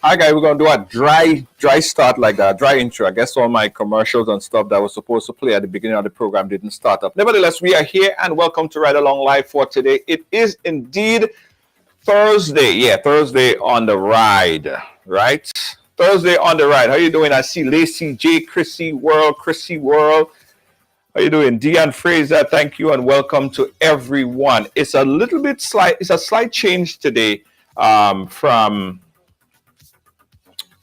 Hi guys, we're gonna do a dry start, like a dry intro. I guess all my commercials and stuff that was supposed to play at the beginning of the program didn't start up. Nevertheless, we are here and welcome to Ride Along Live for today. It is indeed Thursday. Yeah, Thursday on the ride, right? Thursday on the ride. How you doing? I see Lacey J, Chrissy World. How you doing? Deanne Fraser, thank you and welcome to everyone. It's a little bit slight, it's a slight change today from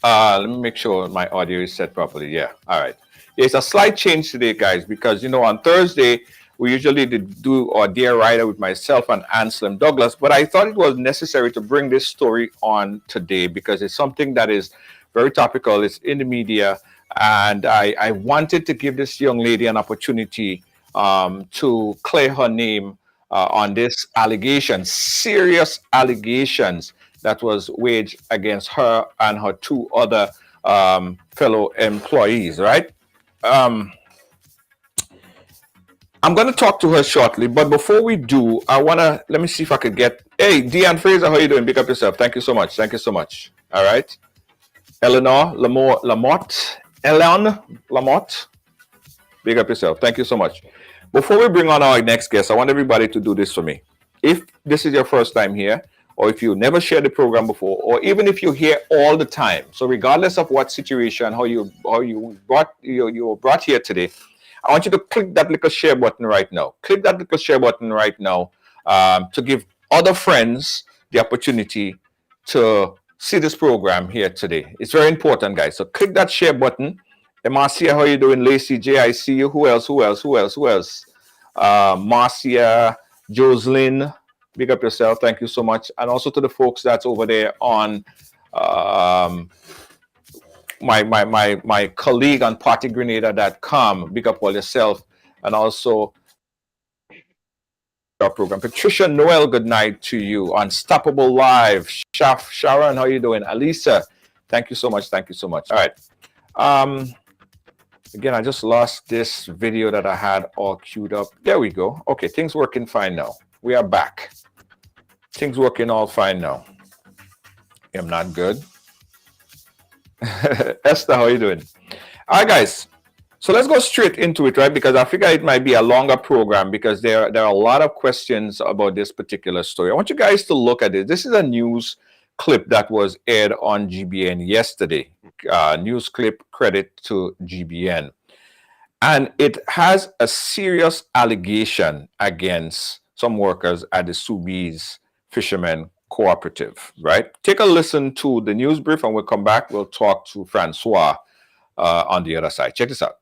let me make sure my audio is set properly. Yeah. All right. It's a slight change today, guys, because, on Thursday, we usually do our Dear Rider with myself and Anselm Douglas, but I thought it was necessary to bring this story on today because it's something that is very topical. It's in the media, and I wanted to give this young lady an opportunity to clear her name on this allegation, serious allegations that was waged against her and her two other fellow employees, right? I'm going to talk to her shortly, but before we do, let me see if I could get, hey, Deanne Fraser, how are you doing? Pick up yourself. Thank you so much. Thank you so much. All right. Eleanor Lamotte, big up yourself. Thank you so much. Before we bring on our next guest, I want everybody to do this for me. If this is your first time here, or if you never shared the program before, or even if you're here all the time, so regardless of what situation, how you were brought here today, I want you to click that little share button right now. Click that little share button right now to give other friends the opportunity to see this program here today. It's very important, guys. So click that share button. Marcia, how you doing? Lacey J, I see you. Who else? Marcia, Jocelyn, big up yourself. Thank you so much. And also to the folks that's over there on my colleague on partygrenada.com. Big up all yourself. And also our program. Patricia Noel, good night to you. Unstoppable Live. Sharon, how you doing? Alisa, thank you so much. Thank you so much. All right. Again, I just lost this video that I had all queued up. There we go. Okay, things working fine now. We are back. Things working all fine now. I'm not good. Esther, how you doing? All right, guys. So let's go straight into it, right? Because I figure it might be a longer program because there are a lot of questions about this particular story. I want you guys to look at it. This is a news clip that was aired on GBN yesterday. News clip, credit to GBN. And it has a serious allegation against some workers at the Soubise Fisherman Co-operation, right? Take a listen to the news brief and we'll come back. We'll talk to Francois on the other side. Check this out.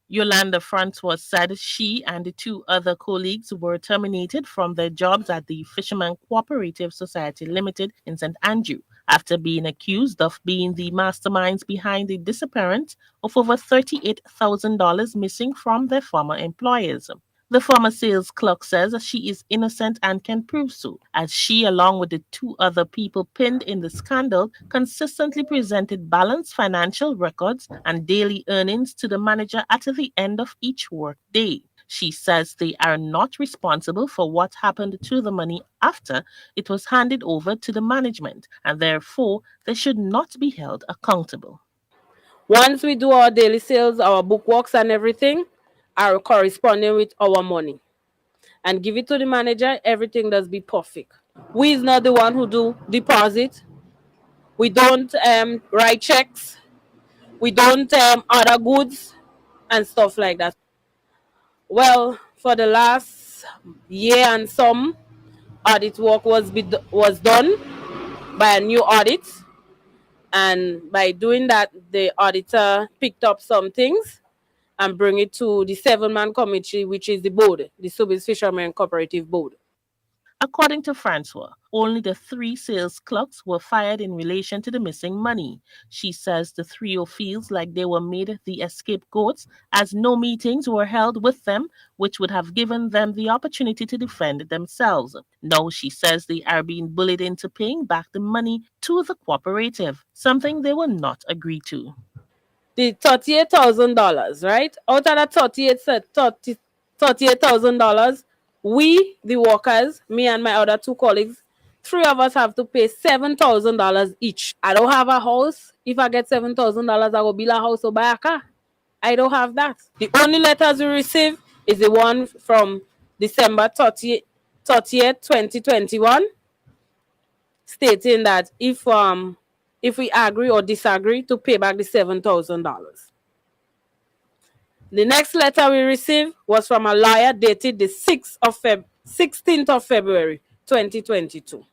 Yolanda Francois said she and the two other colleagues were terminated from their jobs at the Fisherman Cooperative Society Limited in St. Andrew after being accused of being the masterminds behind the disappearance of over $38,000 missing from their former employers. The former sales clerk says she is innocent and can prove so, as she, along with the two other people pinned in the scandal, consistently presented balanced financial records and daily earnings to the manager at the end of each work day. She says they are not responsible for what happened to the money after it was handed over to the management, and therefore they should not be held accountable. Once we do our daily sales, our book works and everything, are corresponding with our money and give it to the manager, everything does be perfect. We is not the one who do deposit. We don't write checks. We don't order goods and stuff like that. Well, for the last year and some, audit work was done by a new audit. And by doing that, the auditor picked up some things and bring it to the 7-man committee, which is the board, the Soubise Fisherman Cooperative Board. According to Francois, only the 3 sales clerks were fired in relation to the missing money. She says the trio feels like they were made the scapegoats as no meetings were held with them, which would have given them the opportunity to defend themselves. Now she says they are being bullied into paying back the money to the cooperative, something they will not agree to. The $38,000, right? Out of that $38,000, we, the workers, me and my other 2 colleagues, 3 of us have to pay $7,000 each. I don't have a house. If I get $7,000, I will build a house or buy a car. I don't have that. The only letters we receive is the one from December 30th, 2021, stating that if we agree or disagree to pay back the $7,000. The next letter we received was from a lawyer dated the 16th of February, 2022.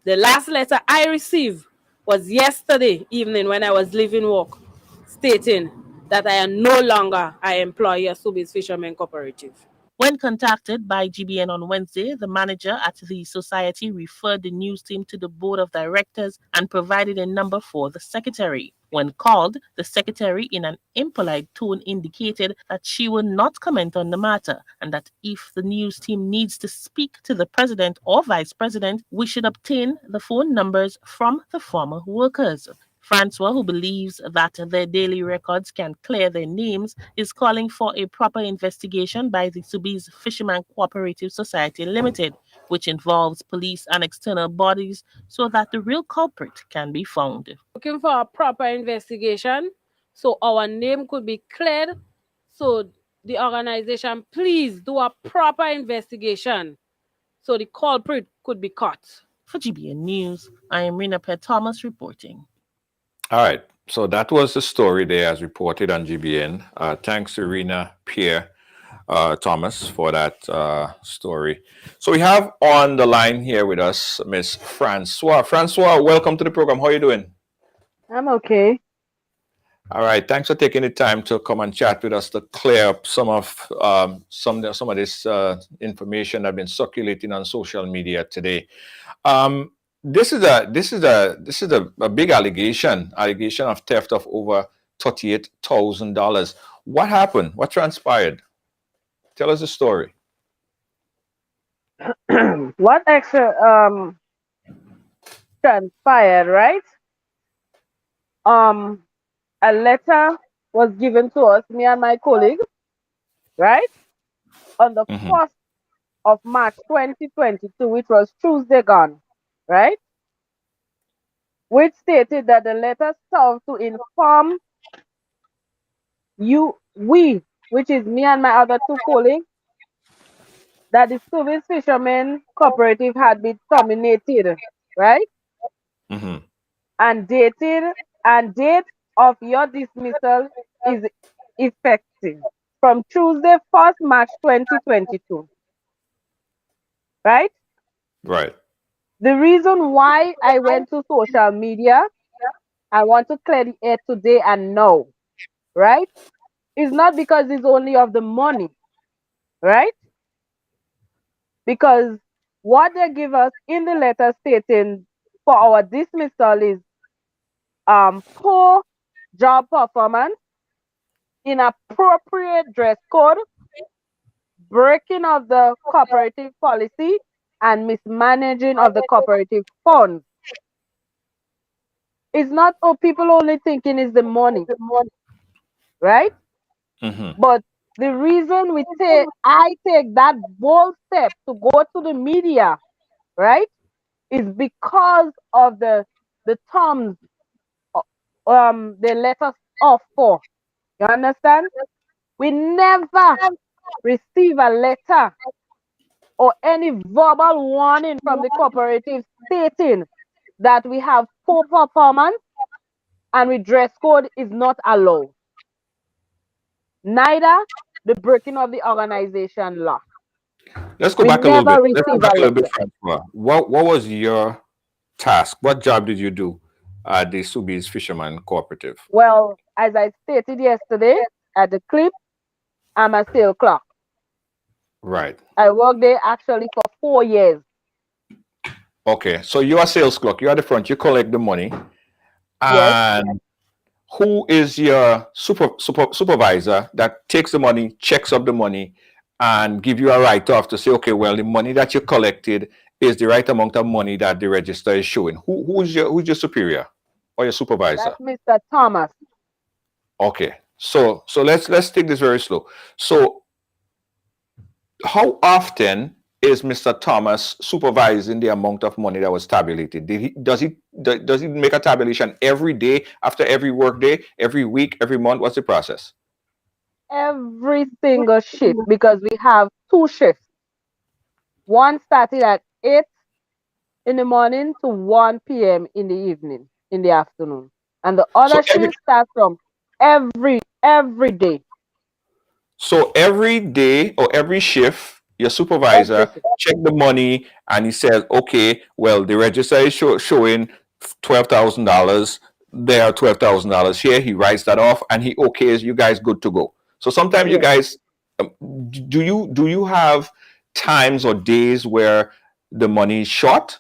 The last letter I received was yesterday evening when I was leaving work, stating that I am no longer an employee of Soubise Fisherman Cooperative. When contacted by GBN on Wednesday, the manager at the society referred the news team to the board of directors and provided a number for the secretary. When called, the secretary, in an impolite tone, indicated that she would not comment on the matter and that if the news team needs to speak to the president or vice president, we should obtain the phone numbers from the former workers. Francois, who believes that their daily records can clear their names, is calling for a proper investigation by the Soubise Fisherman Cooperative Society Limited, which involves police and external bodies, so that the real culprit can be found. Looking for a proper investigation so our name could be cleared, so the organization, please do a proper investigation so the culprit could be caught. For GBN News, I am Rena Pet Thomas reporting. All right, so that was the story there as reported on GBN. Thanks to Rena Pierre Thomas for that story. So we have on the line here with us Miss Francois. Francois, welcome to the program. How are you doing? I'm okay. All right, thanks for taking the time to come and chat with us to clear up some of this information that's been circulating on social media today. This is a big allegation of theft of over $38,000. What happened? What transpired? Tell us the story. What extra transpired, right? Um, a letter was given to us, me and my colleague, right, on the Mm-hmm. 1st of March 2022, which was Tuesday gone, right, which stated that the letter served to inform we, which is me and my other two colleagues, that the Soubise Fisherman Cooperative had been terminated, right, Mm-hmm. and date of your dismissal is effective from Tuesday, 1st March 2022, right? Right. The reason why I went to social media, I want to clear the air today and now, right? Is not because it's only of the money, right? Because what they give us in the letter stating for our dismissal is poor job performance, inappropriate dress code, breaking of the cooperative policy, and mismanaging of the cooperative funds. It's not people only thinking is the money, right? Mm-hmm. But the reason I take that bold step to go to the media, right, is because of the terms they let us off for. You understand? We never receive a letter or any verbal warning from the cooperative stating that we have poor performance and we dress code is not allowed. Neither the breaking of the organization law. Let's go We back a little bit. never Let's go receive back a a little bit, letter. Francois. What was your task? What job did you do at the Soubise Fisherman Cooperative? Well, as I stated yesterday at the clip, I'm a sales clerk. Right. I worked there actually for 4 years. Okay. So you are sales clerk. You're at the front. You collect the money. Yes. And who is your supervisor that takes the money, checks up the money, and give you a write-off to say, okay, well, the money that you collected is the right amount of money that the register is showing. Who's your superior or your supervisor? That's Mr. Thomas. Okay. So let's take this very slow. So how often is Mr. Thomas supervising the amount of money that was tabulated? Does he make a tabulation every day after every work day, every week, every month? What's the process? Every single shift, because we have two shifts. One started at 8 in the morning to 1 p.m. in the evening, in the afternoon. And the So other every shift starts from every day. so every day or every shift, your Every supervisor shift. check the money and he says, okay, well, the register is showing $12,000. There are $12,000 here. He writes that off and he okays you guys good to go. So sometimes you Yes. guys, um, do you have times or days where the money is short?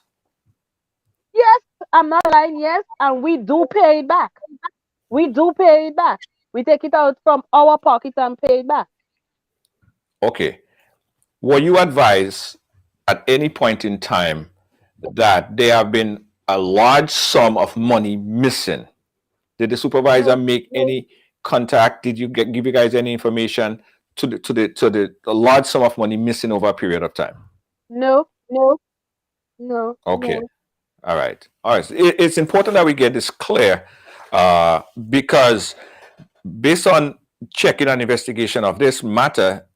Yes, I'm not lying, yes, and we do pay it back. We do pay it back. We take it out from our pocket and pay it back. Okay. Were you advised at any point in time that there have been a large sum of money missing? Did the supervisor No, make any contact? Did you give you guys any information to the large sum of money missing over a period of time? no, no. Okay. All right. All right. So it's important that we get this clear because based on checking and investigation of this matter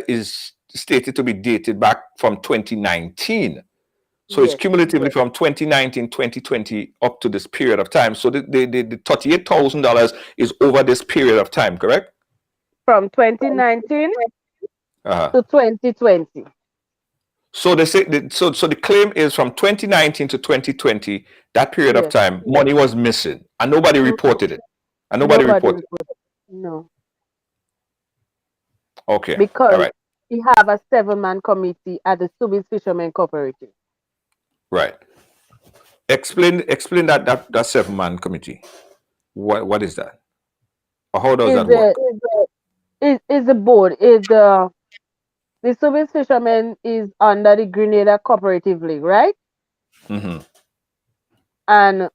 is stated to be dated back from 2019. So it's Yes, cumulatively from 2019, 2020 up to this period of time. So the $38,000 is over this period of time, correct? from 2019 Uh-huh. to 2020. So they say so the claim is from 2019 to 2020, that period of Yes. time, money was missing and nobody Mm-mm. reported it. And nobody Nobody reported. reported. No, Okay. All because right. we have a 7-man committee at the Soubise Fisherman Cooperative. Right. Explain that 7-man committee. What is that? Or how does Is that work? the is the board is the The Soubise Fishermen is under the Grenada Cooperative League, right? Hmm. And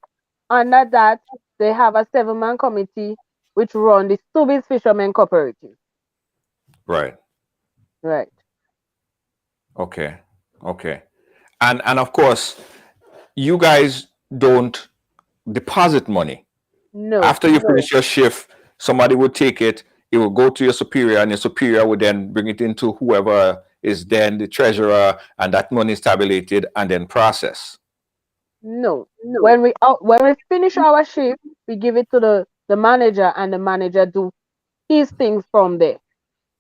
under that, they have a 7-man committee which run the Soubise Fishermen Cooperative. Right. Right. Okay. Okay. And of course, you guys don't deposit money. No. After you finish your shift, somebody would take it, it will go to your superior, and your superior would then bring it into whoever is then the treasurer, and that money is tabulated and then processed. No. When we finish our shift, we give it to the manager and the manager do his things from there.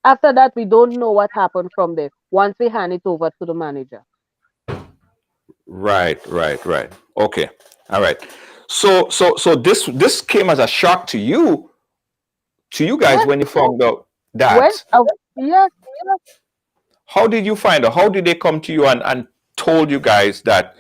After that, we don't know what happened from there once we hand it over to the manager. Right, right, right. Okay. All right. So this came as a shock to you guys Yes, when you found out when that. yes, How did you find out? How did they come to you and told you guys that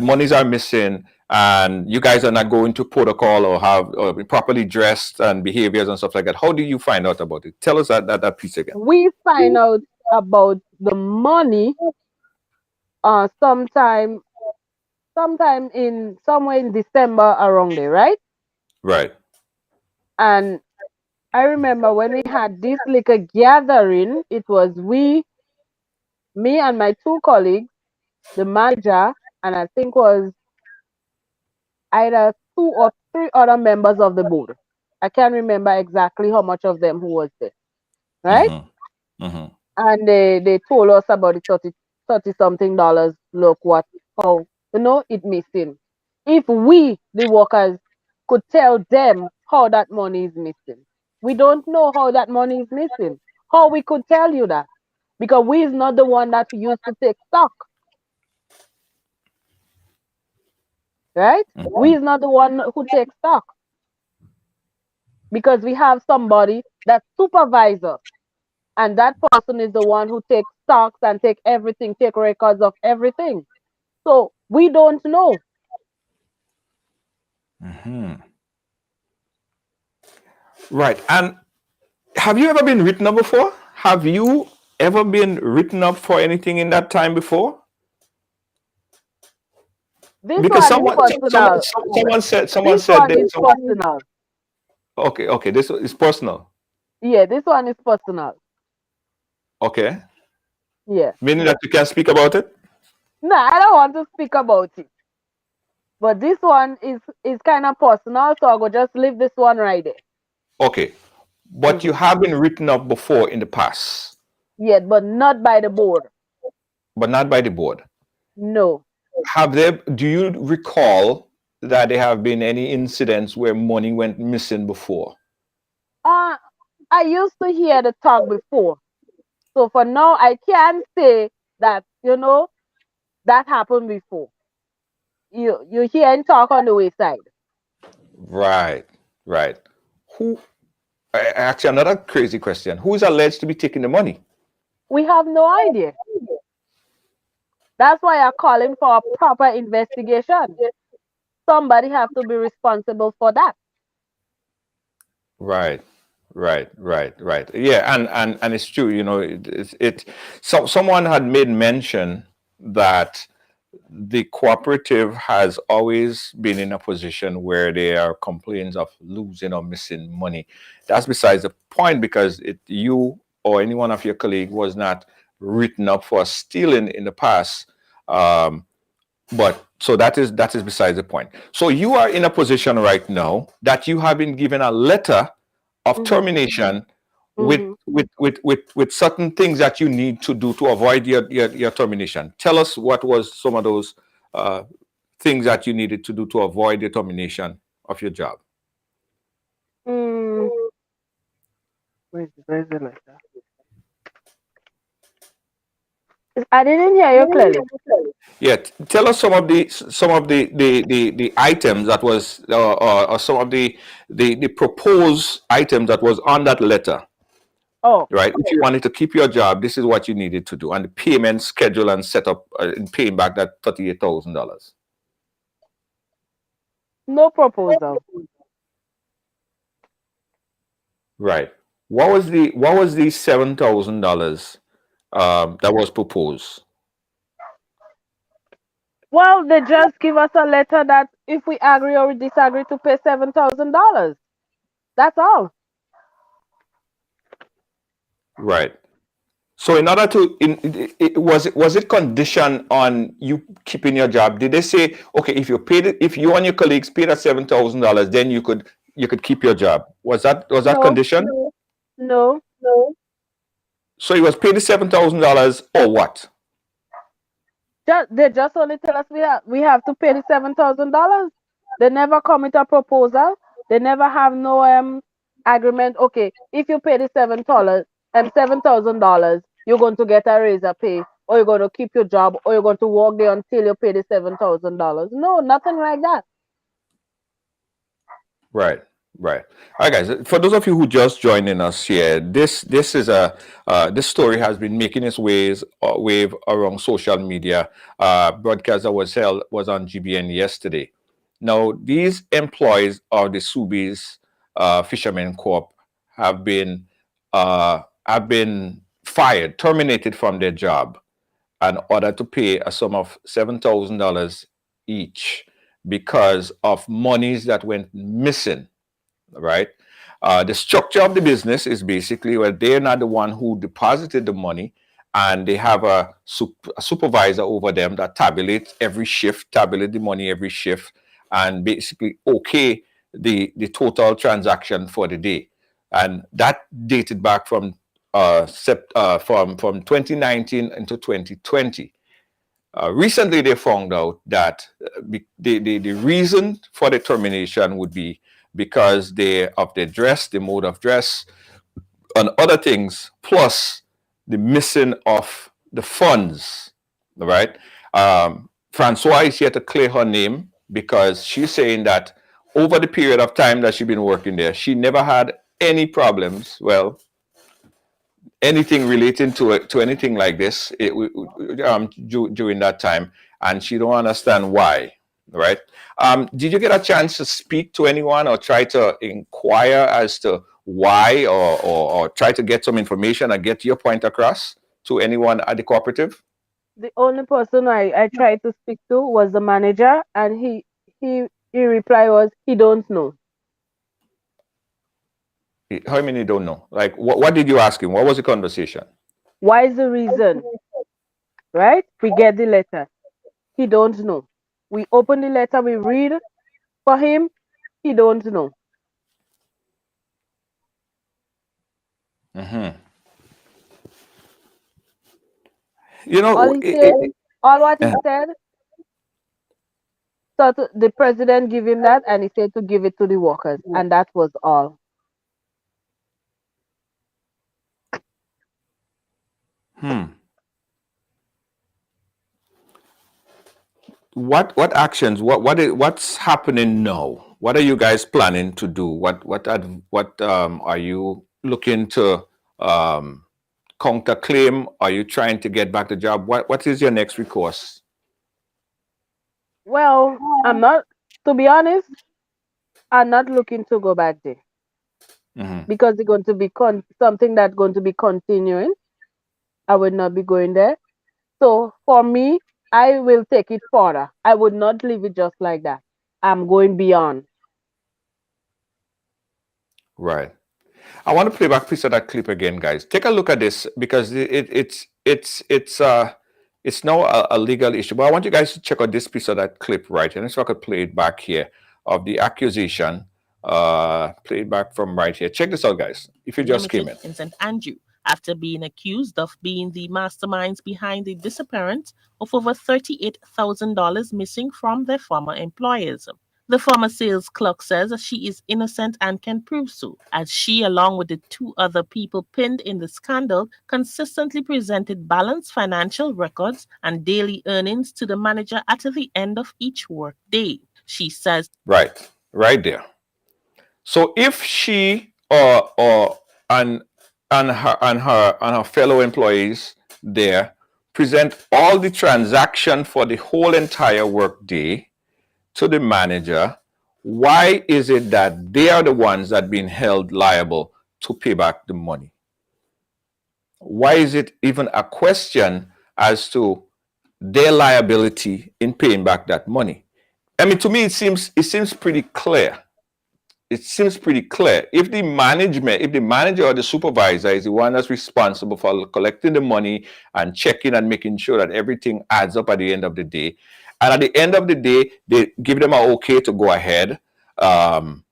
monies are missing and you guys are not going to protocol or have or be properly dressed and behaviors and stuff like that? How did you find out about it? Tell us that piece again. we find out about the money sometime in somewhere in December around there, right? Right. And I remember when we had this little gathering, it was me and my two colleagues, the manager, and I think was either two or three other members of the board. I can't remember exactly how much of them who was there, right? Mm-hmm. Mm-hmm. And they told us about the 30 something dollars. Look what how it missing. If we the workers could tell them how that money is missing, we don't know how that money is missing. How we could tell you that? Because we is not the one that used to take stock, right? We is not the one who takes stock because we have somebody that supervises us, and that person is the one who takes stocks and take everything, take records of everything. So we don't know. Mm-hmm. Right. And have you ever been written up before? Have you ever been written up for anything in that time before? This Because one is personal. someone This said one that is personal. okay, this is personal. Yeah, this one is personal. Okay. Yeah. Meaning that you can speak about it? No, I don't want to speak about it. But this one is kind of personal, so I will just leave this one right there. Okay. But you Hmm. have been written up before in the past, Yet, but not by the board. but not by the board. No. Have there, do you recall that there have been any incidents where money went missing before? Uh, I used to hear the talk before. So for now, I can't say that, that happened before. You hear and talk on the wayside. Right, right. Who, actually, another crazy question. Who is alleged to be taking the money? We have no idea. That's why I'm calling for a proper investigation. Somebody have to be responsible for that. Right, right. Yeah, and it's true. So someone had made mention that the cooperative has always been in a position where there are complaints of losing or missing money. That's besides the point because you or any one of your colleague was not written up for stealing in the past. Um, but so that is besides the point. So you are in a position right now that you have been given a letter of Hmm. termination with Hmm. with certain things that you need to do to avoid your termination. Tell us what was some of those uh, things that you needed to do to avoid the termination of your job. Mm. Where's the letter? I didn't hear you clearly. Yeah, tell us some of the items that was or some of the proposed items that was on that letter. Oh, Right? If you wanted to keep your job, this is what you needed to do, and the payment schedule and set up and paying back that $38,000. no proposal. Right. What was the $7,000 that was proposed? Well, they just give us a letter that if we agree or we disagree to pay $7,000. That's all. Right. So in order to, was it conditioned on you keeping your job? Did they say, okay, if you paid it, if you and your colleagues paid that $7,000, then you could keep your job? Was that No, condition? no. So it was paid the $7,000 or what? They just only tell us we have to pay the $7,000. They never come with a proposal. They never have no agreement. Okay, if you pay the $7,000, you're going to get a raise of pay, or you're going to keep your job, or you're going to work there until you pay the $7,000. No, nothing like that. Right, right. All right, guys. For those of you who just joining us here, this is this story has been making its wave around social media. Broadcast that was on GBN yesterday. Now, these employees of the Soubise Fisherman Co-op have been fired, terminated from their job in order to pay a sum of $7,000 each because of monies that went missing, right? The structure of the business is basically where they're not the one who deposited the money, and they have a supervisor over them that tabulates every shift, tabulate the money every shift, and basically okay the total transaction for the day. And that dated back from from 2019 into 2020. Recently, they found out that the reason for the termination would be because of the dress, the mode of dress, and other things, plus the missing of the funds. All right. Francois is here to clear her name because she's saying that over the period of time that she's been working there, she never had any problems. Well, anything relating to anything like this during that time, and she don't understand why. Right? Did you get a chance to speak to anyone or try to inquire as to why, or try to get some information and get your point across to anyone at the cooperative? The only person I tried to speak to was the manager, and he reply was he don't know. How many don't know? Like, what did you ask him? What was the conversation? Why is the reason? Right? We get the letter. He don't know. We open the letter, we read for him. He don't know. You All know, he said, all what he said. So the president give him that, and he said to give it to the workers, and that was all. what actions? What's happening now? What are you guys planning to do? What are you looking to counterclaim? Are you trying to get back the job? What is your next recourse? Well, I'm not, to be honest, I'm not looking to go back there because it's going to be something that's going to be continuing. I would not be going there. So for me, I will take it further. I would not leave it just like that. I'm going beyond. Right. I want to play back a piece of that clip again, guys. Take a look at this because it's now a legal issue. But I want you guys to check out this piece of that clip, right? And if I could play it back here of the accusation, play it back from right here. Check this out, guys. If you just came in. St. Andrew, after being accused of being the masterminds behind the disappearance of over $38,000 missing from their former employers. The former sales clerk says she is innocent and can prove so, as she, along with the two other people pinned in the scandal, consistently presented balanced financial records and daily earnings to the manager at the end of each work day. She says, right there. So if she and her fellow employees there present all the transaction for the whole entire work day to the manager, why is it that they are the ones that being held liable to pay back the money? why is it even a question as to their liability in paying back that money? I mean, to me, it seems pretty clear. It seems pretty clear. If the management, if the manager or the supervisor is the one that's responsible for collecting the money and checking and making sure that everything adds up at the end of the day, and at the end of the day, they give them an okay to go ahead, um,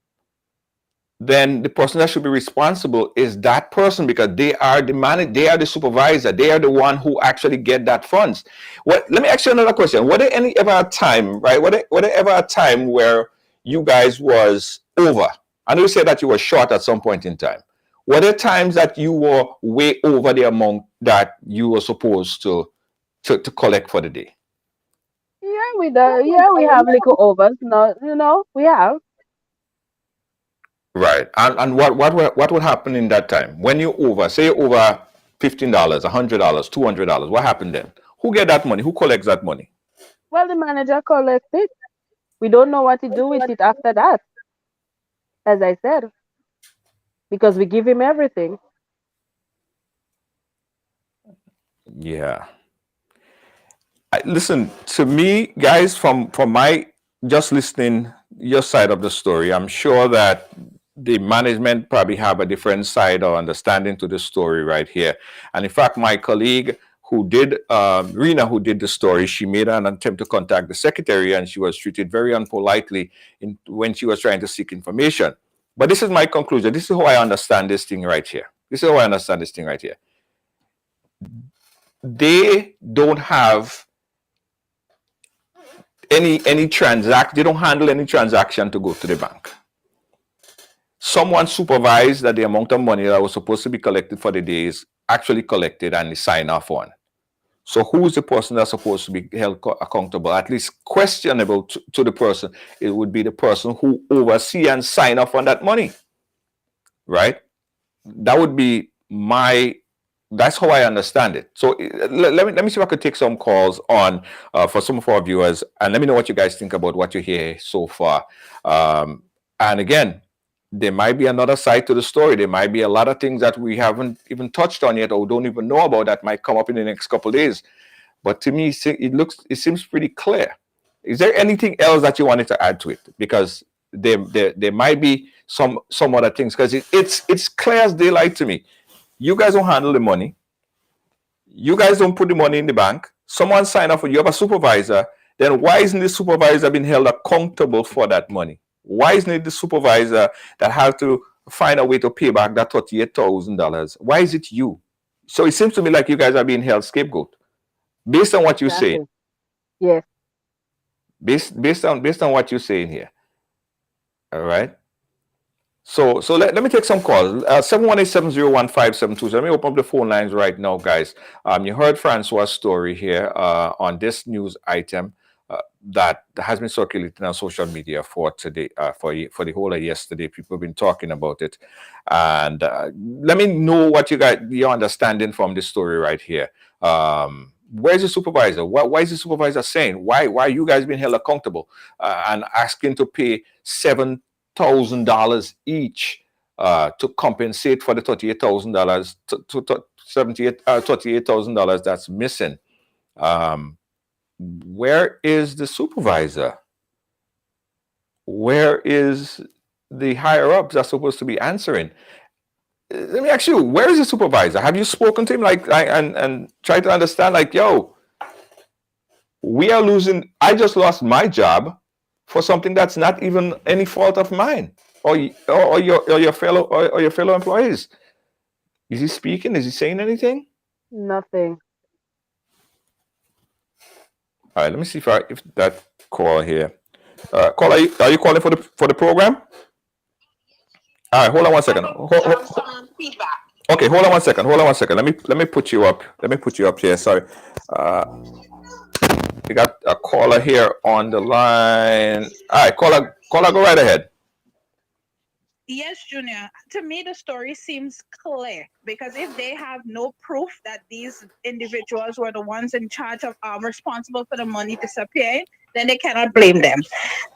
then the person that should be responsible is that person, because they are the manager, they are the supervisor, they are the one who actually get that funds. What? Let me ask you another question. Was there any ever a time, right? Was there ever a time where you guys was over? I know you said that you were short at some point in time. Were there times that you were way over the amount that you were supposed to collect for the day? Yeah, we do. Yeah, we have little overs. No, we have. Right. And what would happen in that time when you over, say over $15, $100, $200? What happened then? Who get that money? Who collects that money? Well, the manager collects it. We don't know what to do with it after that, as I said, because we give him everything. Yeah. Listen to me, guys. From my just listening your side of the story, I'm sure that the management probably have a different side or understanding to the story right here. And in fact, my colleague who did Rena, who did the story, she made an attempt to contact the secretary, and she was treated very unpolitely when she was trying to seek information. But this is my conclusion. This is how I understand this thing right here. This is how I understand this thing right here. They don't have any transact. They don't handle any transaction to go to the bank. Someone supervised that the amount of money that was supposed to be collected for the day is actually collected and is signed off on. So who is the person that's supposed to be held accountable, at least questionable to the person? It would be the person who oversee and sign off on that money, right? That would be that's how I understand it. So let me see if I could take some calls on for some of our viewers, and let me know what you guys think about what you hear so far. And again, there might be another side to the story. There might be a lot of things that we haven't even touched on yet, or don't even know about, that might come up in the next couple of days. But to me, it seems pretty clear. Is there anything else that you wanted to add to it? Because there might be some other things, because it's clear as daylight to me. You guys don't handle the money. You guys don't put the money in the bank. Someone signed off, you have a supervisor. Then why isn't the supervisor being held accountable for that money? Why isn't it the supervisor that has to find a way to pay back that $38,000? Why is it you? So it seems to me like you guys are being held scapegoat, based on what you say. Yes. Based on what you're saying here. All right. So let me take some calls. 718-701-5727. Let me open up the phone lines right now, guys. You heard Francois' story here on this news item that has been circulating on social media for today, for the whole of yesterday. People have been talking about it, and let me know what your understanding from this story right here. Where's the supervisor? Why is the supervisor saying? Why are you guys being held accountable and asking to pay $7,000 each to compensate for the $38,000 to $38,000 that's missing? Where is the supervisor? Where is the higher ups that's supposed to be answering? Let me ask you, where is the supervisor? Have you spoken to him, and try to understand, yo, we are losing. I just lost my job for something that's not even any fault of mine or your fellow employees. Is he speaking? Is he saying anything? Nothing. All right, let me see if that call here. Call, are you calling for the program? All right, hold on one second. Okay, hold on one second. Let me put you up. Here. Sorry. We got a caller here on the line. All right, caller, go right ahead. Yes, Junior. To me, the story seems clear, because if they have no proof that these individuals were the ones in charge of responsible for the money disappearing, then they cannot blame them.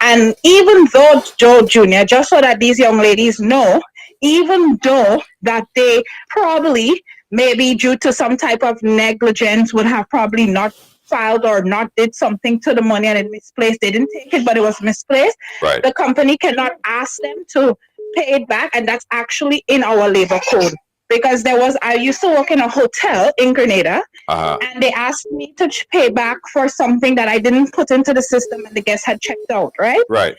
And even though, Joe Junior, just so that these young ladies know, even though that they probably maybe due to some type of negligence would have probably not filed or not did something to the money and it misplaced. They didn't take it, but it was misplaced. Right. The company cannot ask them to pay it back, and that's actually in our labor code. Because I used to work in a hotel in Grenada, and they asked me to pay back for something that I didn't put into the system and the guest had checked out, right? Right.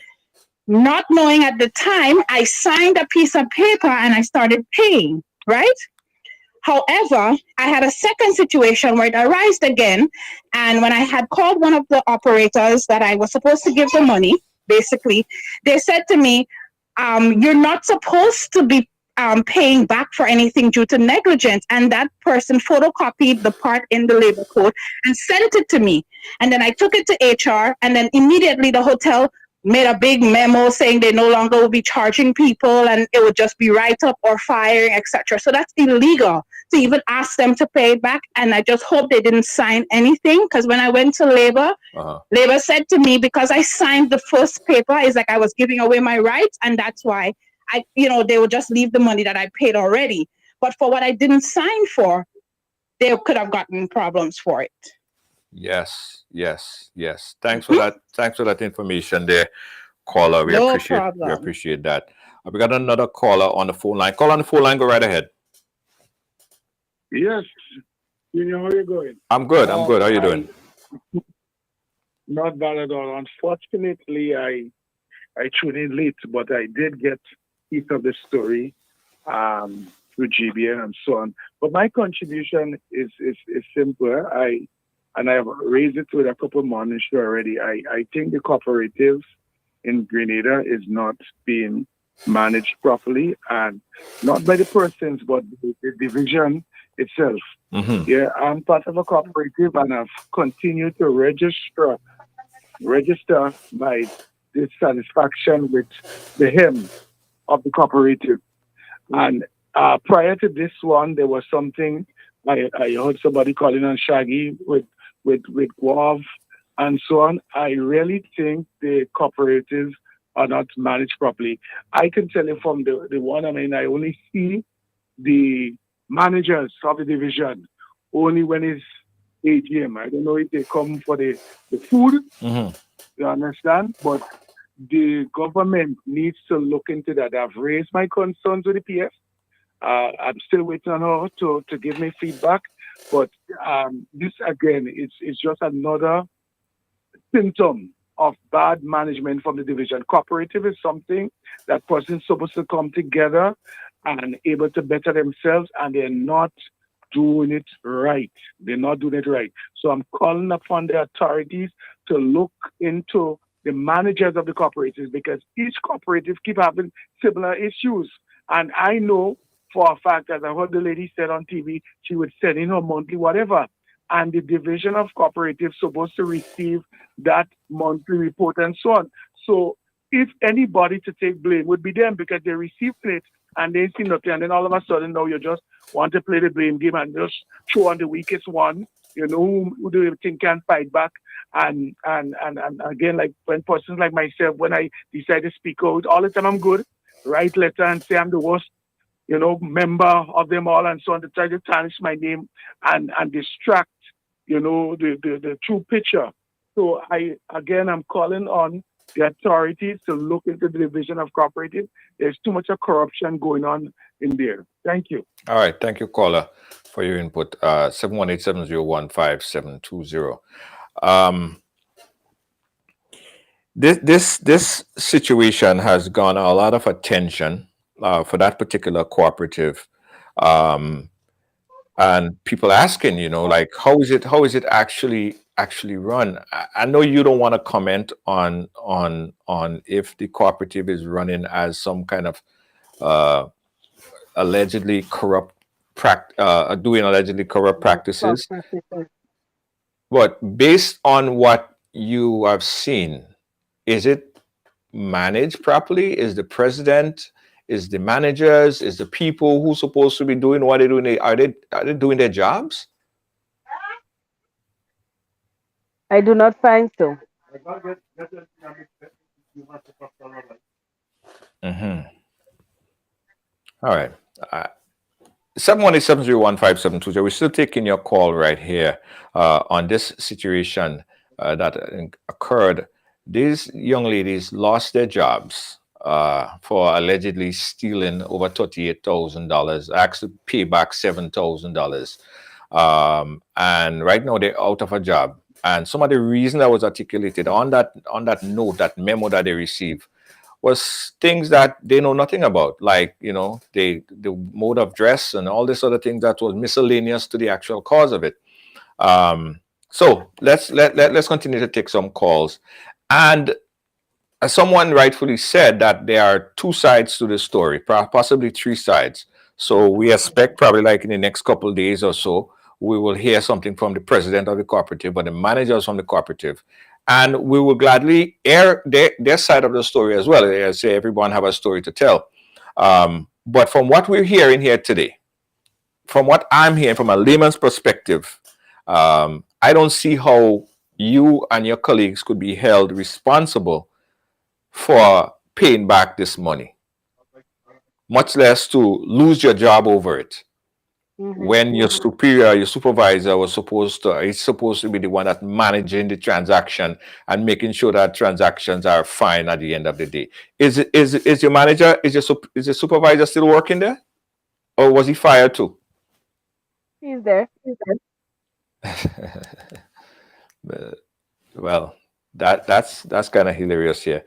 Not knowing at the time, I signed a piece of paper and I started paying, right? However, I had a second situation where it arose again. And when I had called one of the operators that I was supposed to give the money, basically, they said to me, you're not supposed to be paying back for anything due to negligence. And that person photocopied the part in the labor code and sent it to me. And then I took it to HR, and then immediately the hotel made a big memo saying they no longer will be charging people and it would just be write-up or firing, etc. So that's illegal to even ask them to pay it back. And I just hope they didn't sign anything, because when I went to labor, labor said to me, because I signed the first paper, it's like I was giving away my rights, and that's why they would just leave the money that I paid already. But for what I didn't sign for, they could have gotten problems for it. Yes. Thanks for that. Thanks for that information there, caller. We appreciate that. We got another caller on the phone line. Call on the phone line. Go right ahead. Yes. Junior, how are you going? I'm good. How are you doing? Not bad at all. Unfortunately, I tuned in late, but I did get piece of the story through GBN and so on. But my contribution is simple. I have raised it with a couple of morning show already. I think the cooperatives in Grenada is not being managed properly, and not by the persons, but the division itself. Yeah, I'm part of a cooperative, and I've continued to register my dissatisfaction with the hymn of the cooperative. And prior to this one, there was something I heard somebody calling on Shaggy with Guav and so on. I really think the cooperatives are not managed properly. I can tell you from the one, I only see the managers of the division only when it's AGM. I don't know if they come for the food, you understand? But the government needs to look into that. I've raised my concerns with the PF. I'm still waiting on her to give me feedback. But this, again, is just another symptom of bad management from the division. Cooperative is something that person's supposed to come together and able to better themselves, and they're not doing it right. So I'm calling upon the authorities to look into the managers of the cooperatives, because each cooperative keep having similar issues. And I know for a fact, as I heard the lady said on TV, she would send in her monthly whatever. And the division of cooperatives supposed to receive that monthly report and so on. So if anybody to take blame would be them, because they received it and they see nothing. And then all of a sudden, now you just want to play the blame game and just throw on the weakest one, who do you think can fight back? And again, like when persons like myself, when I decide to speak out, all the time I'm good, write letter and say I'm the worst, member of them all and so on, to try to tarnish my name and distract, the true picture. So I'm calling on the authorities to look into the division of cooperative. There's too much of corruption going on in there. Thank you. All right. Thank you, caller, for your input. 718-701-5720. This situation has gone a lot of attention for that particular cooperative, and people asking, like, how is it actually run? I know you don't want to comment on if the cooperative is running as some kind of allegedly corrupt doing allegedly corrupt practices. But based on what you have seen, is it managed properly? Is the president, is the managers, is the people who supposed to be doing what they're doing, are they doing their jobs? I do not find so. All right. 718-701-5720. We're still taking your call right here on this situation that occurred. These young ladies lost their jobs for allegedly stealing over $38,000, asked to pay back $7,000. And right now they're out of a job. And some of the reason that was articulated on that note, that memo that they received, was things that they know nothing about, like the mode of dress and all this other things that was miscellaneous to the actual cause of it. So let's continue to take some calls. And someone rightfully said that there are two sides to the story, possibly three sides. So we expect probably like in the next couple of days or so, we will hear something from the president of the cooperative or the managers from the cooperative. And we will gladly air their side of the story as well. I say everyone have a story to tell. But from what we're hearing here today, from what I'm hearing from a layman's perspective, I don't see how you and your colleagues could be held responsible for paying back this money, much less to lose your job over it. When your superior, your supervisor is supposed to be the one that managing the transaction and making sure that transactions are fine at the end of the day. Is your manager, is your supervisor still working there, or was he fired too? He's there. Well, that's kind of hilarious here.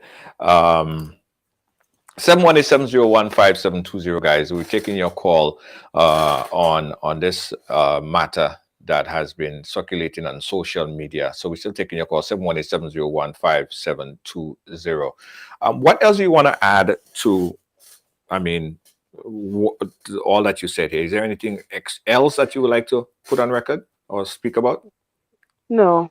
718-701-5720, guys. We're taking your call on this matter that has been circulating on social media. So we're still taking your call, 718-701-5720. What else do you want to add to, I mean, all that you said here? Is there anything else that you would like to put on record or speak about? No.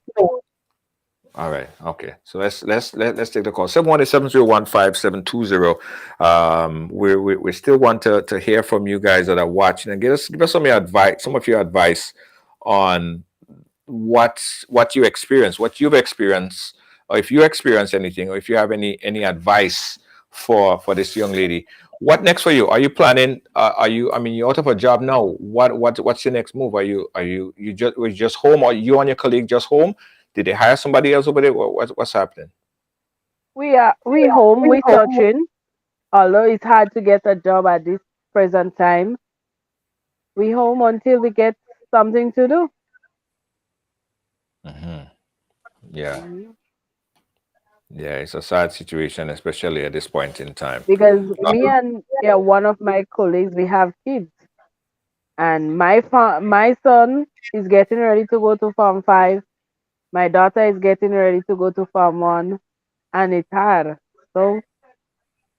All right. Okay. So let's take the call. 718-701-5720. We still want to hear from you guys that are watching, and give us some of your advice on what you experience, what you've experienced, or if you experience anything, or if you have any advice for this young lady. What next for you? Are you planning? You're out of a job now. What's your next move? Are you just home, or you and your colleague just home? Did they hire somebody else over there? What's happening? We home, we searching. Although it's hard to get a job at this present time. We home until we get something to do. Yeah. Yeah, it's a sad situation, especially at this point in time. Because me and one of my colleagues, we have kids. And my son is getting ready to go to Farm 5. My daughter is getting ready to go to Farm 1. And it's hard. So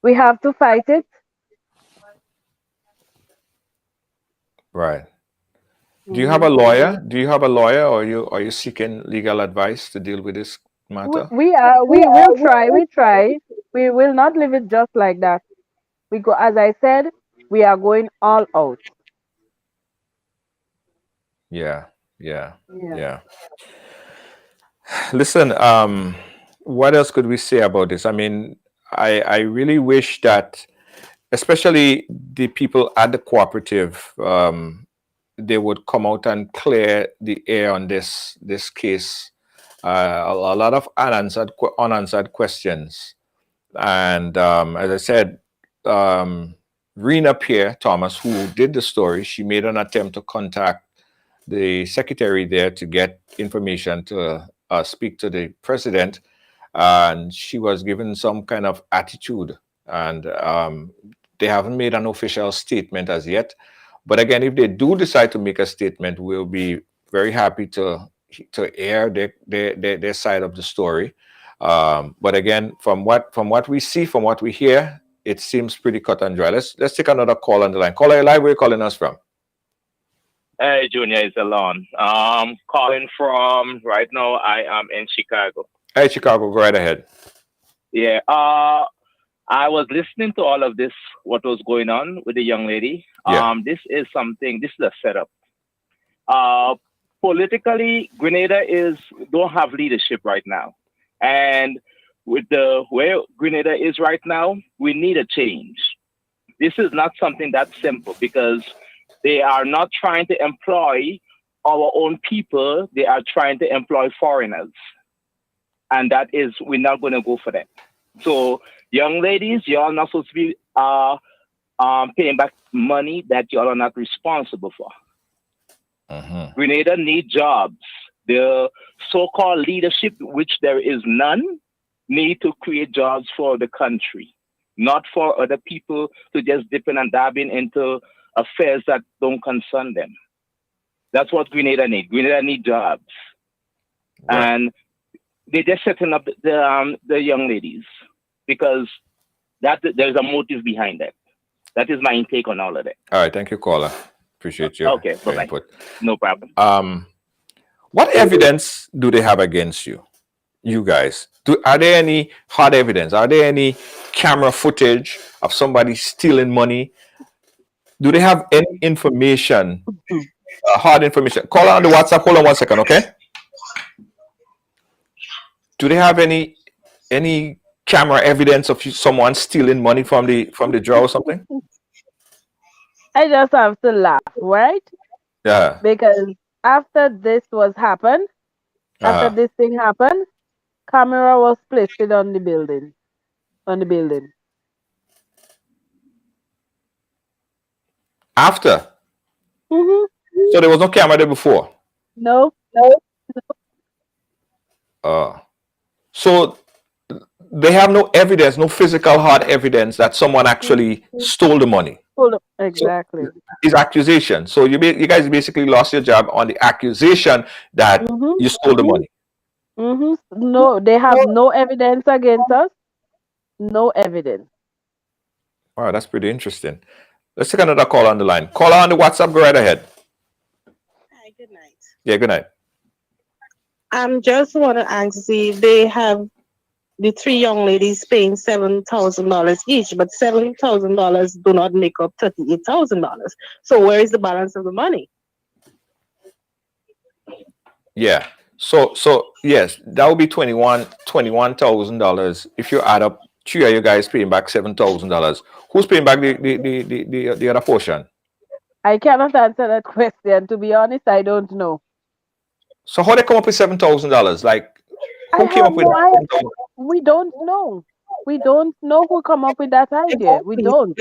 we have to fight it. Right. Do you have a lawyer? Or are you seeking legal advice to deal with this matter? We will try. We try. We will not leave it just like that. We go, as I said, we are going all out. Yeah. Listen, what else could we say about this? I mean, I really wish that, especially the people at the cooperative, they would come out and clear the air on this case. A lot of unanswered questions, and as I said, Rena Pierre Thomas, who did the story, she made an attempt to contact the secretary there to get information to speak to the president, and she was given some kind of attitude, and they haven't made an official statement as yet. But again, if they do decide to make a statement, we'll be very happy to air their side of the story. But again, from what we see, from what we hear, it seems pretty cut and dry. Let's take another call on the line. Caller, live, where are you calling us from? Hey, Junior, it's Alon. Calling from, right now, I am in Chicago. Hey, Chicago, go right ahead. Yeah, I was listening to all of this, what was going on with the young lady. Yeah. This is a setup. Politically, Grenada don't have leadership right now. And with the way Grenada is right now, we need a change. This is not something that's simple, because They are not trying to employ our own people. They are trying to employ foreigners. And that is, we're not going to go for that. So, young ladies, y'all not supposed to be paying back money that y'all are not responsible for. Grenada need jobs. The so-called leadership, which there is none, need to create jobs for the country, not for other people to just dip in and dab into affairs that don't concern them. That's what Grenada need. Grenada need jobs. Right. And they're just setting up the young ladies because there's a motive behind that. That is my intake on all of that. All right. Thank you, caller. Appreciate your, Okay, your bye-bye. input. No problem. What evidence do they have against you? You guys, are there any hard evidence? Are there any camera footage of somebody stealing money? Do they have any information, hard information? Call on the WhatsApp. Hold on 1 second, okay? Do they have any camera evidence of someone stealing money from the drawer or something? I just have to laugh, right? Yeah. Because after this happened, after this thing happened, camera was placed on the building. After? Mm-hmm. So there was no camera there before? No. So they have no evidence, no physical hard evidence that someone actually stole the money. Exactly. So it's accusation. So you guys basically lost your job on the accusation that you stole the money. No, they have no evidence against us. No evidence. Wow, that's pretty interesting. Let's take another call on the line. Caller on the WhatsApp, go right ahead. Hi, good night. Yeah, good night. Just want to ask if they have the three young ladies paying $7,000 each, but $7,000 do not make up $38,000. So where is the balance of the money? Yeah. So yes, that would be $21,000 if you add up three of you guys paying back $7,000. Who's paying back the other portion? I cannot answer that question. To be honest, I don't know. So how they come up with $7,000? Like who came up with that? We don't know. We don't know who come up with that idea. We don't.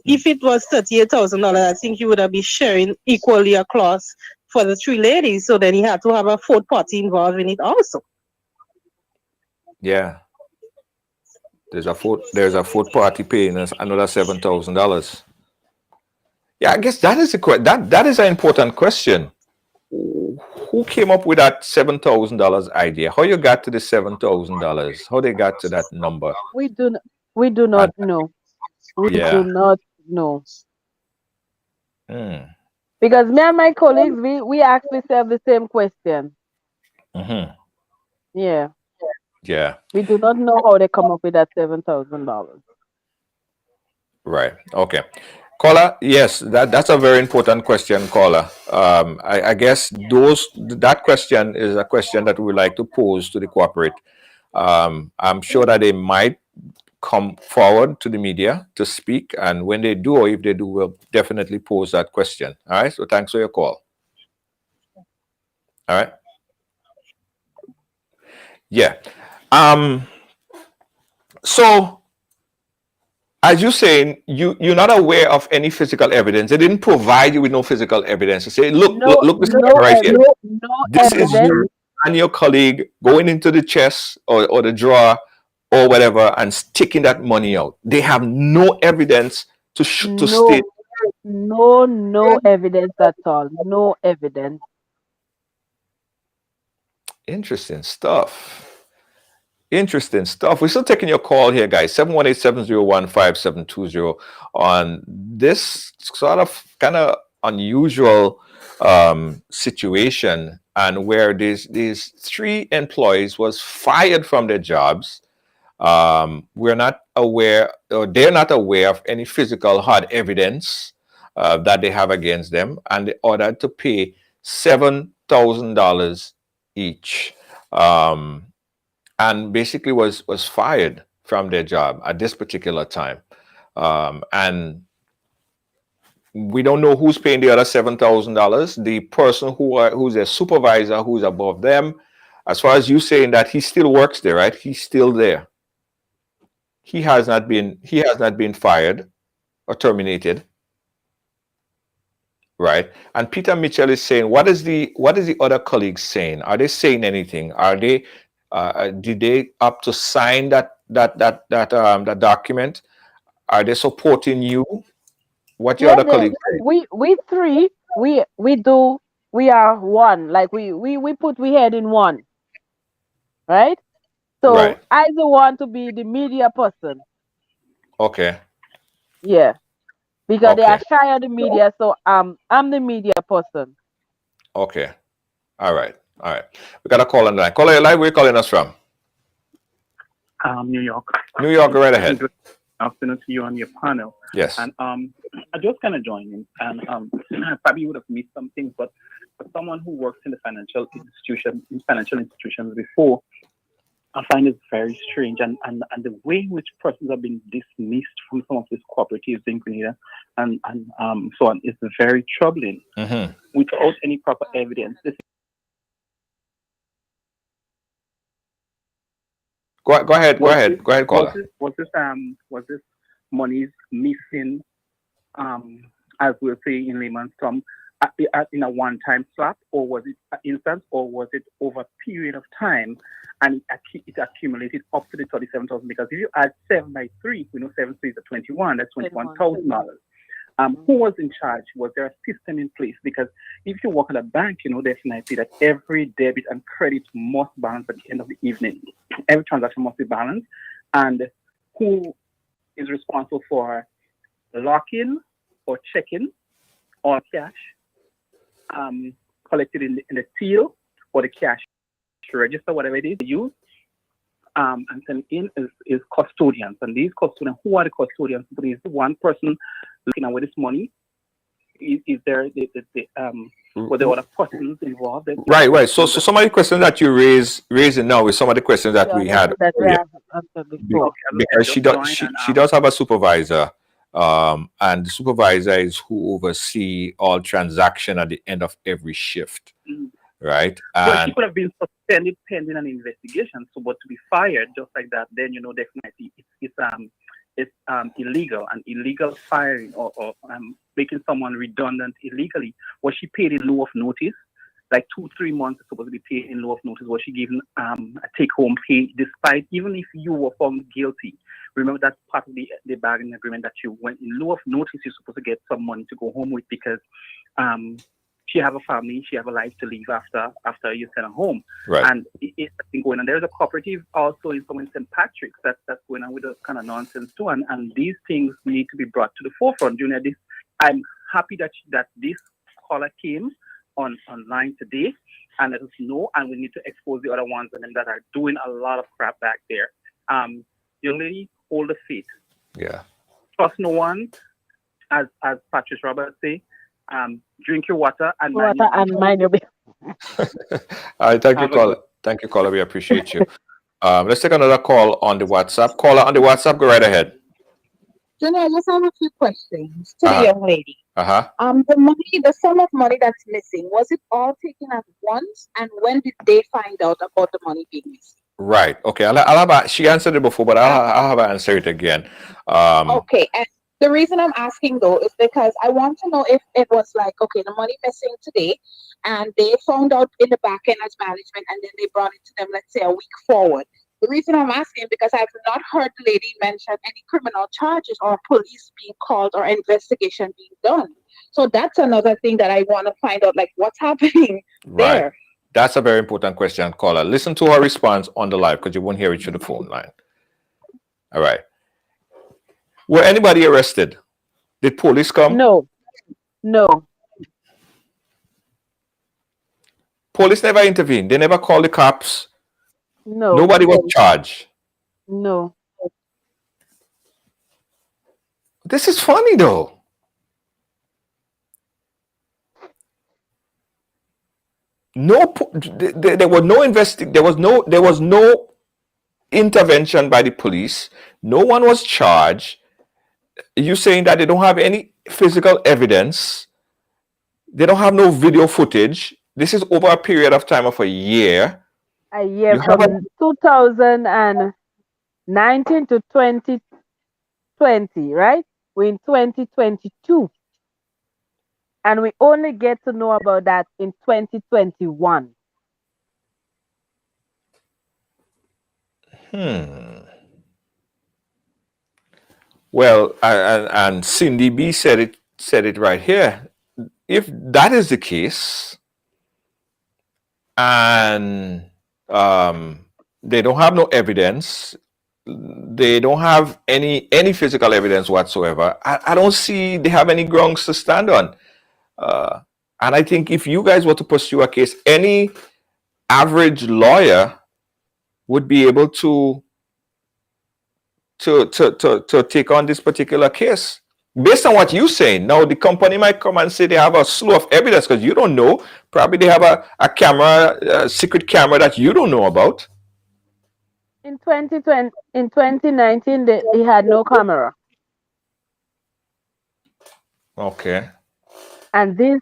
If it was $38,000, I think you would have been sharing equally across for the three ladies. So then you had to have a fourth party involved in it also. Yeah. There's a fourth party paying us another $7,000. Yeah, I guess that is that is an important question. Who came up with that $7,000 idea? How you got to the $7,000? How they got to that number? We do not know. We do not know. Because me and my colleagues, we asked ourselves the same question. Yeah. Yeah. We do not know how they come up with that $7,000. Right. Okay. Caller, yes, that's a very important question, caller. I guess that question is a question that we would like to pose to the corporate. I'm sure that they might come forward to the media to speak, and when they do, or if they do, we'll definitely pose that question. All right. So thanks for your call. All right. Yeah. So as you're saying, you're not aware of any physical evidence. They didn't provide you with no physical evidence to say, look, this right here. This is you and your colleague going into the chest or the drawer or whatever and sticking that money out. They have no evidence to state. No evidence at all. No evidence. Interesting stuff. Interesting stuff. We're still taking your call here, guys. 718-701-5720 on this sort of kind of unusual situation, and where these three employees was fired from their jobs. We're not aware, or they're not aware of any physical hard evidence that they have against them, and they ordered to pay $7,000 each. And basically was fired from their job at this particular time. And We don't know who's paying the other $7,000. The person who's a supervisor who's above them. As far as you saying that he still works there, right? He's still there. He has not been fired or terminated, right? And Peter Mitchell is saying, what is the other colleagues saying? Are they saying anything? Are they did they up to sign that document? Are they supporting you? What your Yeah, other colleagues say? we three, we are one. Like we put we head in one, right? So Right. I the want to be the media person. Okay. Yeah. Because they are Okay. shy of the media, so I'm the media person. Okay. All right. All right. We got a call on the line. Caller, live. Where you calling us from? New York. New York. Go right ahead. Good afternoon to you on your panel. Yes. And I just kind of joined in, and probably would have missed some things, but for someone who works in the financial institutions before, I find it very strange, and the way in which persons have been dismissed from some of these cooperatives in Grenada and so on is very troubling. Mm-hmm. Without any proper evidence. Go ahead, caller. Was this monies missing, as we'll say in layman's terms, in a one-time slap, or was it an instance, or was it over a period of time, and it accumulated up to the 37,000? Because if you add 7 by 3, we know 7 3 is 21. That's $21,000. Who was in charge? Was there a system in place? Because if you work at a bank, you know definitely that every debit and credit must balance at the end of the evening. Every transaction must be balanced. And who is responsible for locking or checking or cash collected in the till or the cash register, whatever it is they use, and sent in is custodians. And these custodians, who are the custodians? Is the one person looking at where this money is there? Were there other persons involved? Right. So some of the questions that you raising now is some of the questions that we had. That we Yeah. have answered before. Because she does have a supervisor, and the supervisor is who oversee all transaction at the end of every shift, right? But she could have been suspended pending an investigation. So, but to be fired just like that, then definitely it's illegal, and illegal firing or making someone redundant illegally. Was she paid in lieu of notice? Like 2-3 months is supposed to be paid in lieu of notice. Was she given a take-home pay, despite even if you were found guilty? Remember, that's part of the bargaining agreement, that you went in lieu of notice. You're supposed to get some money to go home with, because she have a family, she have a life to live after you send her home. Right. And it's been going on. There's a cooperative also in St. Patrick's that's going on with this kind of nonsense too. And these things need to be brought to the forefront. Junior, I'm happy that this caller came online today and let us know, and we need to expose the other ones and them that are doing a lot of crap back there. Young lady, hold the faith. Yeah. Trust no one, as Patrice Roberts say. Drink your water and mind your business. All right, thank you, caller. Thank you, caller. We appreciate you. Let's take another call on the WhatsApp. Caller on the WhatsApp, go right ahead. Jenny, I just have a few questions to the young lady. The sum of money that's missing, was it all taken at once? And when did they find out about the money being missing? Right. Okay. I'll have she answered it before, but I'll have her answer it again. Okay. And the reason I'm asking though is because I want to know if it was like, okay, the money missing today, and they found out in the back end as management, and then they brought it to them, let's say, a week forward. The reason I'm asking because I've not heard the lady mention any criminal charges or police being called or investigation being done. So that's another thing that I want to find out, like what's happening there. Right. That's a very important question, caller. Listen to her response on the live, because you won't hear it through the phone line. All right. Were anybody arrested? Did police come? No. Police never intervened. They never called the cops. No. Nobody was charged. No. This is funny though. There was no intervention by the police. No one was charged. you saying that they don't have any physical evidence, they don't have no video footage. This is over a period of time of a year. A year You have a, from 2019 to 2020, right? We're in 2022. And we only get to know about that in 2021. well, and Cindy B said it right here. If that is the case, and they don't have no evidence, they don't have any physical evidence whatsoever, I don't see they have any grounds to stand on. And I think if you guys were to pursue a case, any average lawyer would be able to take on this particular case based on what you're saying. Now the company might come and say they have a slew of evidence because you don't know. Probably they have a camera, a secret camera that you don't know about. In 2019, they had no camera. Okay. And the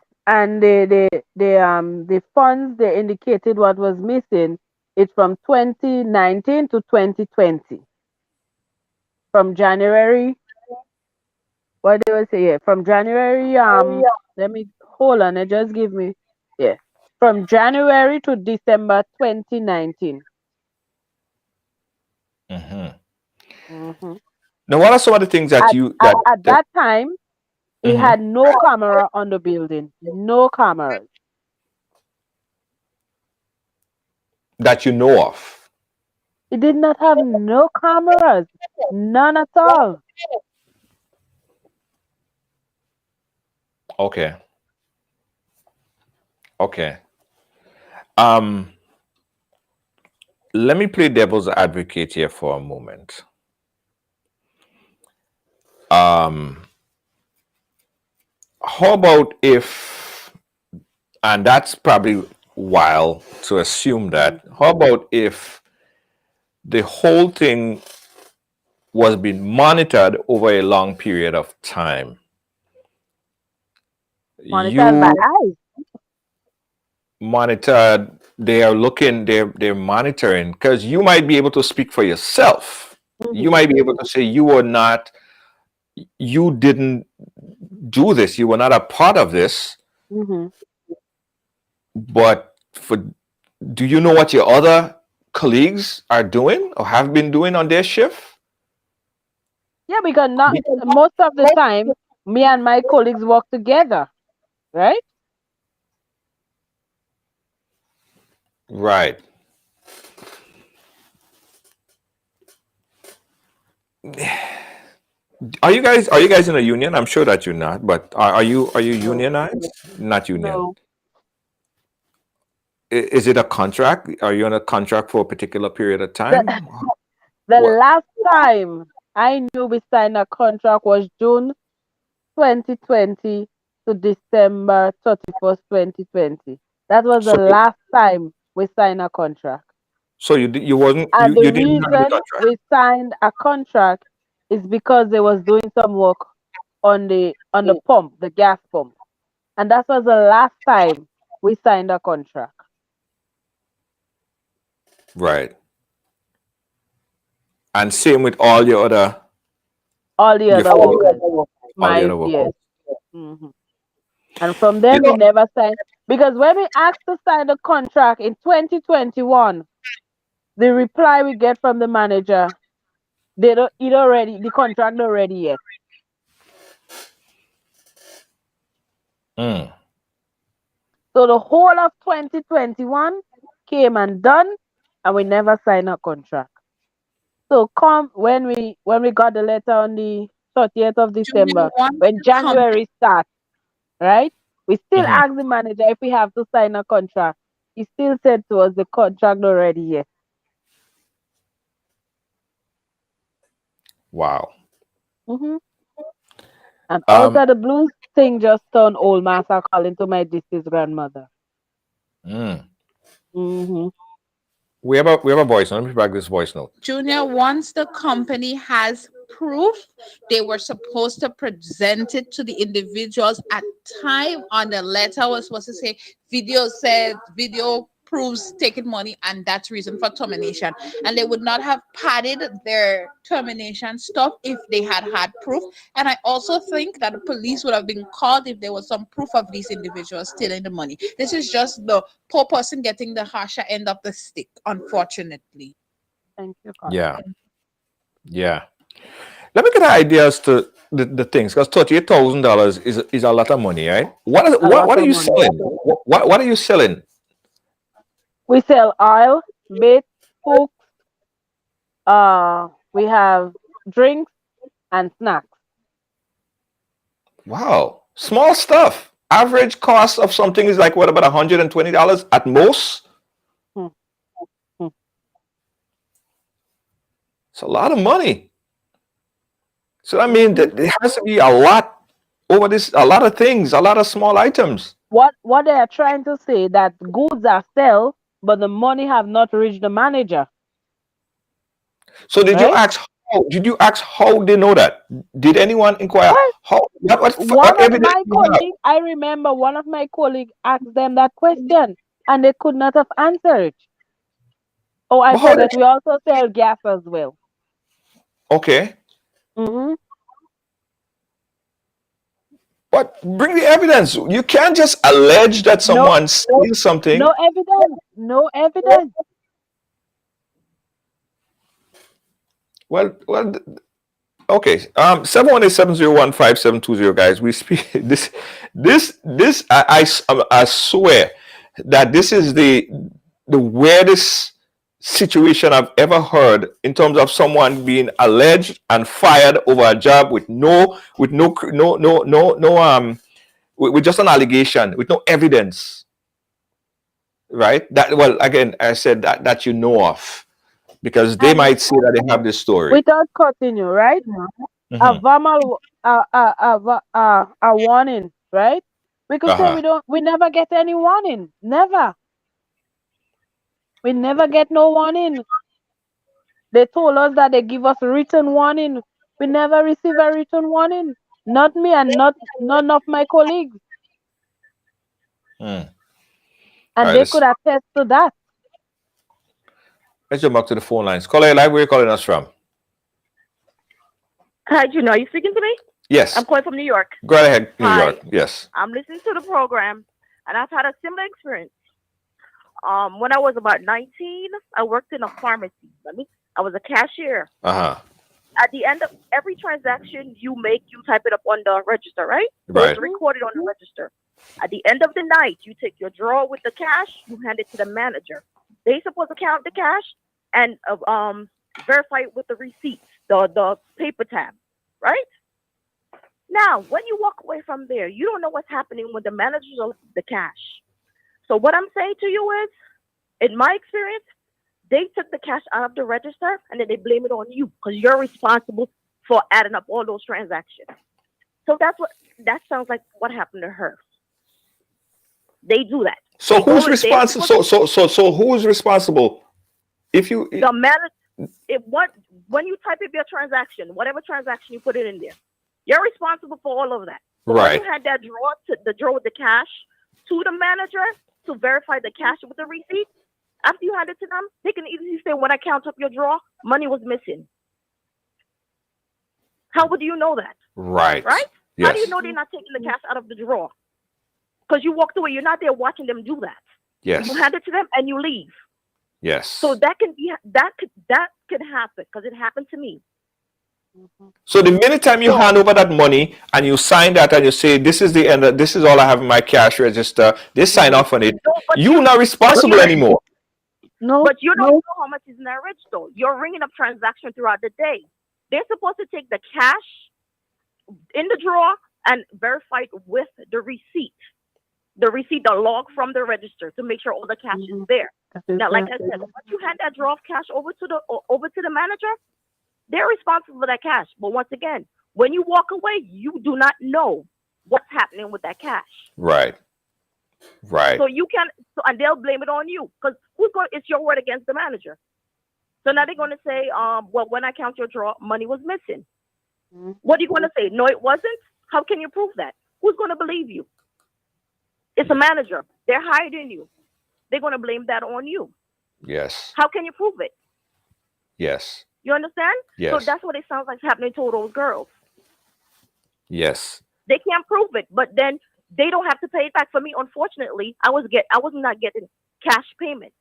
funds they indicated what was missing is from 2019 to 2020. From January, what they will say here? From January, let me hold on, just give me, yeah. From January to December 2019. Mm-hmm. Now, what are some of the things that At that time, he had no camera on the building, no cameras that you know of? He did not have no cameras, none at all. Okay. Okay. Let me play devil's advocate here for a moment. How about if, and that's probably wild to assume that, how about if the whole thing was being monitored over a long period of time? Monitored by eyes. Monitored, they are looking, they're monitoring, because you might be able to speak for yourself. You might be able to say you didn't do this, you were not a part of this. But do you know what your other colleagues are doing or have been doing on their shift? Yeah, because most of the time, me and my colleagues work together, right? Right. Are you guys in a union? I'm sure that you're not, but are you unionized? Not union. No. Is it a contract? Are you on a contract for a particular period of time? The last time I knew we signed a contract was June 2020 to December 31st, 2020. That was the last time we signed a contract. So you wasn't, And you the didn't have the reason contract. we signed a contract is because they was doing some work on the pump, the gas pump. And that was the last time we signed a contract. Right. And same with all your other workers. Yes. And from them we never signed, because when we asked to sign the contract in 2021, the reply we get from the manager, the contract not ready yet. So the whole of 2021 came and done, and we never signed a contract. So when we got the letter on the 30th of December, when January starts, right? We still asked the manager if we have to sign a contract. He still said to us the contract not ready yet. Wow. And out of the blue, thing just turned old master calling to my deceased grandmother. We have a voice note. Let me back this voice note. Junior, once the company has proof, they were supposed to present it to the individuals at time. On the letter was supposed to say video proves taking money, and that's reason for termination. And they would not have padded their termination stuff if they had proof. And I also think that the police would have been called if there was some proof of these individuals stealing the money. This is just the poor person getting the harsher end of the stick, unfortunately. Thank you, God. Yeah. Yeah. Let me get an idea as to the things, because $38,000 is a lot of money, right? What A lot are of you money. selling? What are you selling? We sell oil, bait, hooks. We have drinks and snacks. Wow, small stuff. Average cost of something is like what, about $120 at most? Hmm. Hmm. It's a lot of money. So I mean, there has to be a lot over this, a lot of things, a lot of small items. What they are trying to say that goods are sell, but the money have not reached the manager. So did you Right? ask how? Did you ask how they know that? Did anyone inquire Well, how? What one of evidence my do you have? colleagues, I remember one of my colleagues asked them that question, and they could not have answered. Oh, I But how did forget. We also sell gas as well. okay. Mm-hmm. But bring the evidence. You can't just allege that No, someone stole something. no evidence. No evidence. Well, okay. 718-701-5720, guys. We speak this. I swear that this is the weirdest situation I've ever heard in terms of someone being alleged and fired over a job with no with just an allegation with no evidence, right? That, well, again, I said that you know of, because they And might say that they have this story. without cutting you, right? A Mhm. VAMA, a warning, right? We could say Uh-huh. we never get any warning. Never. We never get no warning. They told us that they give us written warning. We never receive a written warning. Not me and not none of my colleagues. Hmm. All And right, they could attest to that. let's jump back to the phone lines. Caller, live, where are you calling us from? Hi, Juno. Are you speaking to me? Yes. I'm calling from New York. Go right ahead, New Hi. York. Yes. I'm listening to the program, and I've had a similar experience. When I was about 19, I worked in a pharmacy. I was a cashier. Uh-huh. At the end of every transaction you make, you type it up on the register, right? So Right. it's recorded on the register. At the end of the night, you take your drawer with the cash, you hand it to the manager. They supposed to count the cash and verify it with the receipts, the paper tab, right? Now, when you walk away from there, you don't know what's happening when the managers are the cash. So what I'm saying to you is, in my experience, they took the cash out of the register and then they blame it on you because you're responsible for adding up all those transactions. So that sounds like what happened to her. They do that. So They who's go- they responsible? supposed So who is responsible? If you the manager, when you type up your transaction, whatever transaction you put it in there, you're responsible for all of that. So Right. when you had that the drawer with the cash to the manager to verify the cash with the receipt, after you hand it to them, they can easily say, when I count up your drawer, money was missing. How would you know that? Right. Right? How do you Yes. know they're not taking the cash out of the drawer? Because you walked away. You're not there watching them do that. Yes. You hand it to them and you leave. Yes. So that could happen because it happened to me. So the minute time you hand over that money and you sign that and you say, this is the end, this is all I have in my cash register, they sign off on it, No, but you're not responsible anymore. No. But you don't know how much is in that register. You're ringing up transactions throughout the day. They're supposed to take the cash in the drawer and verify it with the receipt. The receipt, the log from the register to make sure all the cash is there. Now, like I said, once you hand that drawer of cash over to the manager, they're responsible for that cash. But once again, when you walk away, you do not know what's happening with that cash. Right. Right. So you can, and they'll blame it on you because it's your word against the manager. So now they're going to say, well, when I count your draw, money was missing. What are you going to say? No, it wasn't? How can you prove that? Who's going to believe you? It's a manager. They're hiding you. They're going to blame that on you. Yes. How can you prove it? Yes. You understand? Yes. So that's what it sounds like happening to those girls. Yes. They can't prove it, but then they don't have to pay it back. For me, unfortunately, I was not getting cash payments.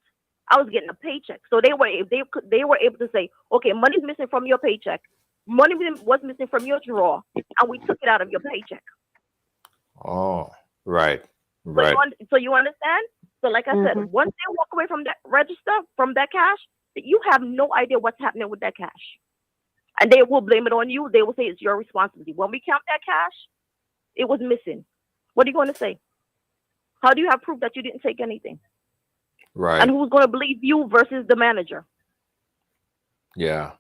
I was getting a paycheck. So they were able to say, okay, money's missing from your paycheck. Money was missing from your drawer, and we took it out of your paycheck. Oh, right. Right. So you understand? So like I said, once they walk away from that register, from that cash, you have no idea what's happening with that cash. And they will blame it on you. They will say it's your responsibility. When we count that cash, it was missing. What are you going to say? How do you have proof that you didn't take anything? Right. And who's going to believe you versus the manager? Yeah.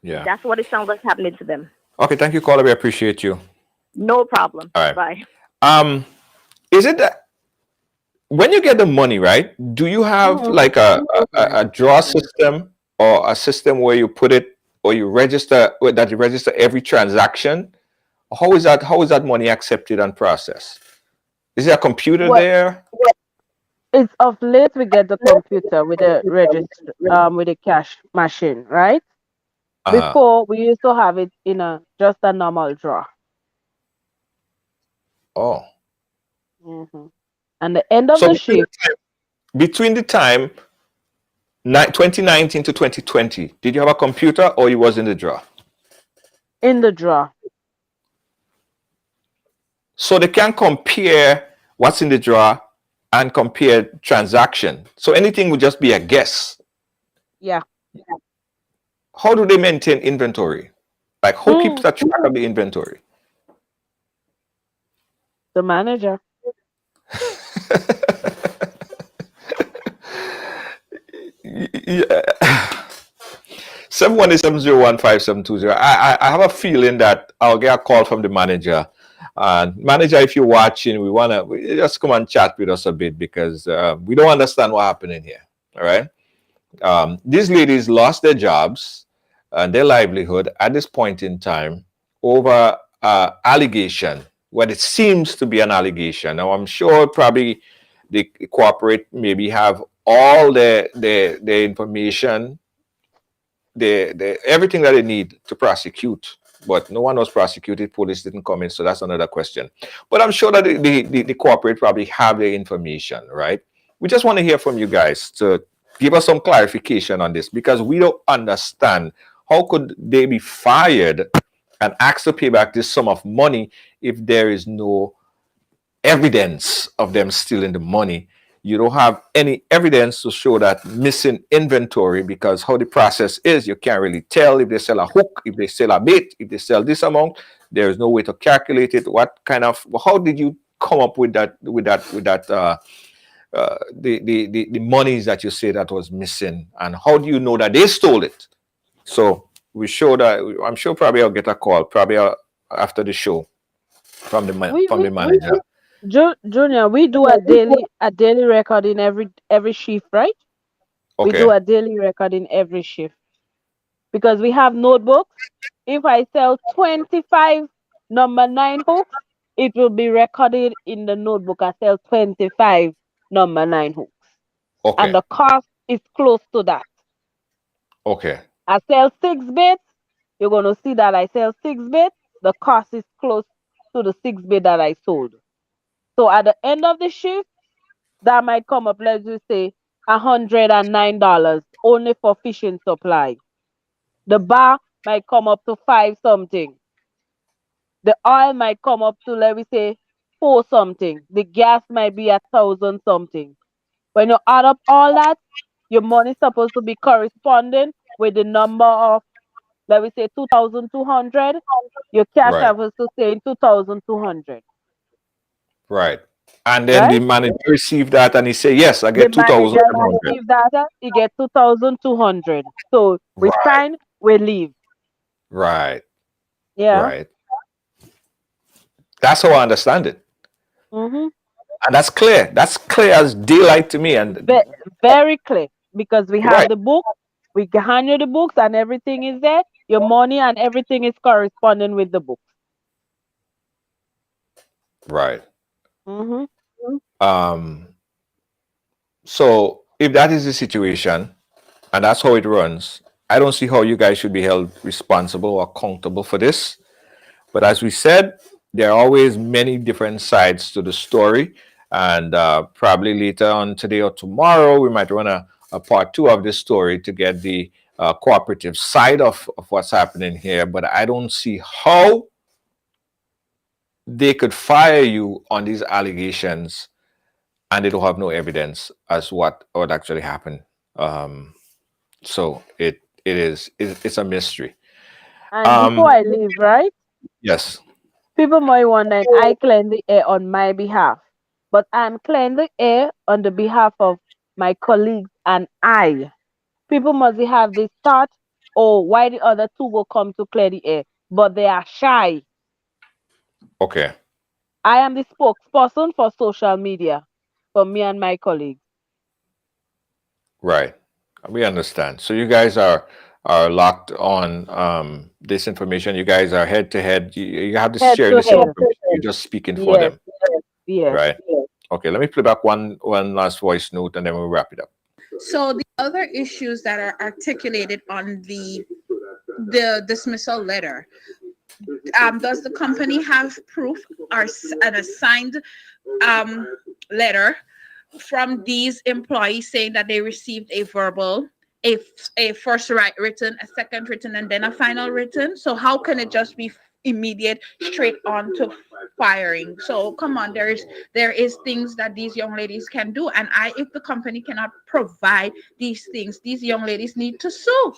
Yeah. That's what it sounds like happening to them. Okay. Thank you, caller. We appreciate you. No problem. All right. Bye. Is it that when you get the money, right? Do you have like a draw system or a system where you put it or you register that you register every transaction? How is that money accepted and processed? Is there a computer there? It's of late we get the computer with the register, with the cash machine, right? Before we used to have it in just a normal draw. Oh. And the end of the shift. Between the time 2019 to 2020, did you have a computer or you was in the draw? In the draw. So they can compare what's in the draw and compare transaction. So anything would just be a guess. Yeah. How do they maintain inventory? Like who keeps a track of the inventory? The manager. Yeah. 718-701-5720. I have a feeling that I'll get a call from the manager. Manager, if you're watching, we wanna just come and chat with us a bit because we don't understand what happened in here. All right. These ladies lost their jobs and their livelihood at this point in time over allegation. What it seems to be an allegation. Now I'm sure probably the corporate maybe have all the information, everything that they need to prosecute, but no one was prosecuted. Police didn't come in, so that's another question. But I'm sure that the corporate probably have the information, right? We just want to hear from you guys to give us some clarification on this because we don't understand how could they be fired and asked to pay back this sum of money if there is no evidence of them stealing the money. You don't have any evidence to show that missing inventory because how the process is, you can't really tell if they sell a hook, if they sell a bait, if they sell this amount. There is no way to calculate it. How did you come up with that the monies that you say that was missing, and how do you know that they stole it? So I'm sure probably I'll get a call probably after the show from the manager. Junior, we do a daily record in every shift, right? Okay. We do a daily record in every shift because we have notebooks. If I sell 25 number 9 hooks, it will be recorded in the notebook. I sell 25 number 9 hooks. Okay. And the cost is close to that. Okay. I sell 6 baits. You're going to see that I sell 6 baits. The cost is close to the 6 bait that I sold. So at the end of the shift, that might come up, let's just say, $109 only for fishing supply. The bar might come up to 5 something. The oil might come up to, let me say, 4 something. The gas might be 1,000 something. When you add up all that, your money is supposed to be corresponding with the number of, let me say, 2,200. Your cash Right. supposed to say 2,200. Right. And then the manager received that and he said, yes, I get 2,200. The manager receive that, he get 2,200. So we sign, we leave. Right. Yeah. Right. That's how I understand it. And that's clear. That's clear as daylight to me. And very clear because we have the book. We can hand you the books and everything is there. your money and everything is corresponding with the books. Right. Mm-hmm. Um, so if that is the situation and that's how it runs, I don't see how you guys should be held responsible or accountable for this. But as we said, there are always many different sides to the story. And probably later on today or tomorrow, we might run a part two of this story to get the cooperative side of what's happening here. But I don't see how they could fire you on these allegations and they don't have no evidence as what actually happened. So it's a mystery. And Um, before I leave, right? yes. People might wonder, I clean the air on my behalf, but I'm cleaning the air on the behalf of my colleagues and I. People must have this thought, oh, why the other two will come to clear the air, but they are shy. Okay. I am the spokesperson for social media for me and my colleagues. Right. We understand. So you guys are locked on this information. You guys are head to head. You have to Head share to the same head. information. You're just speaking for Yes, them. yes. Right. Okay. Let me play back one last voice note and then we'll wrap it up. So the other issues that are articulated on the dismissal letter, does the company have proof or an assigned letter from these employees saying that they received a verbal, a first written, a second written, and then a final written? So how can it just be immediate, straight on to firing? So come on, there is things that these young ladies can do, and if the company cannot provide these things, these young ladies need to sue.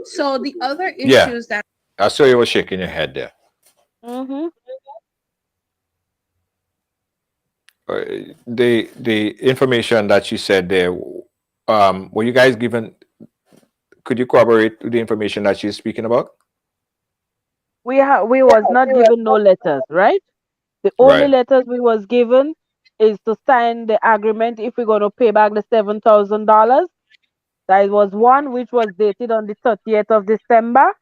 So the other Yeah. issues that I saw you were shaking your head there. Mm-hmm. The information that you said there, were you guys given? Could you corroborate the information that she's speaking about? We was not given no letters, right? The only Right. letters we was given is to sign the agreement if we're gonna pay back the $7,000. That was one which was dated on the 30th of December.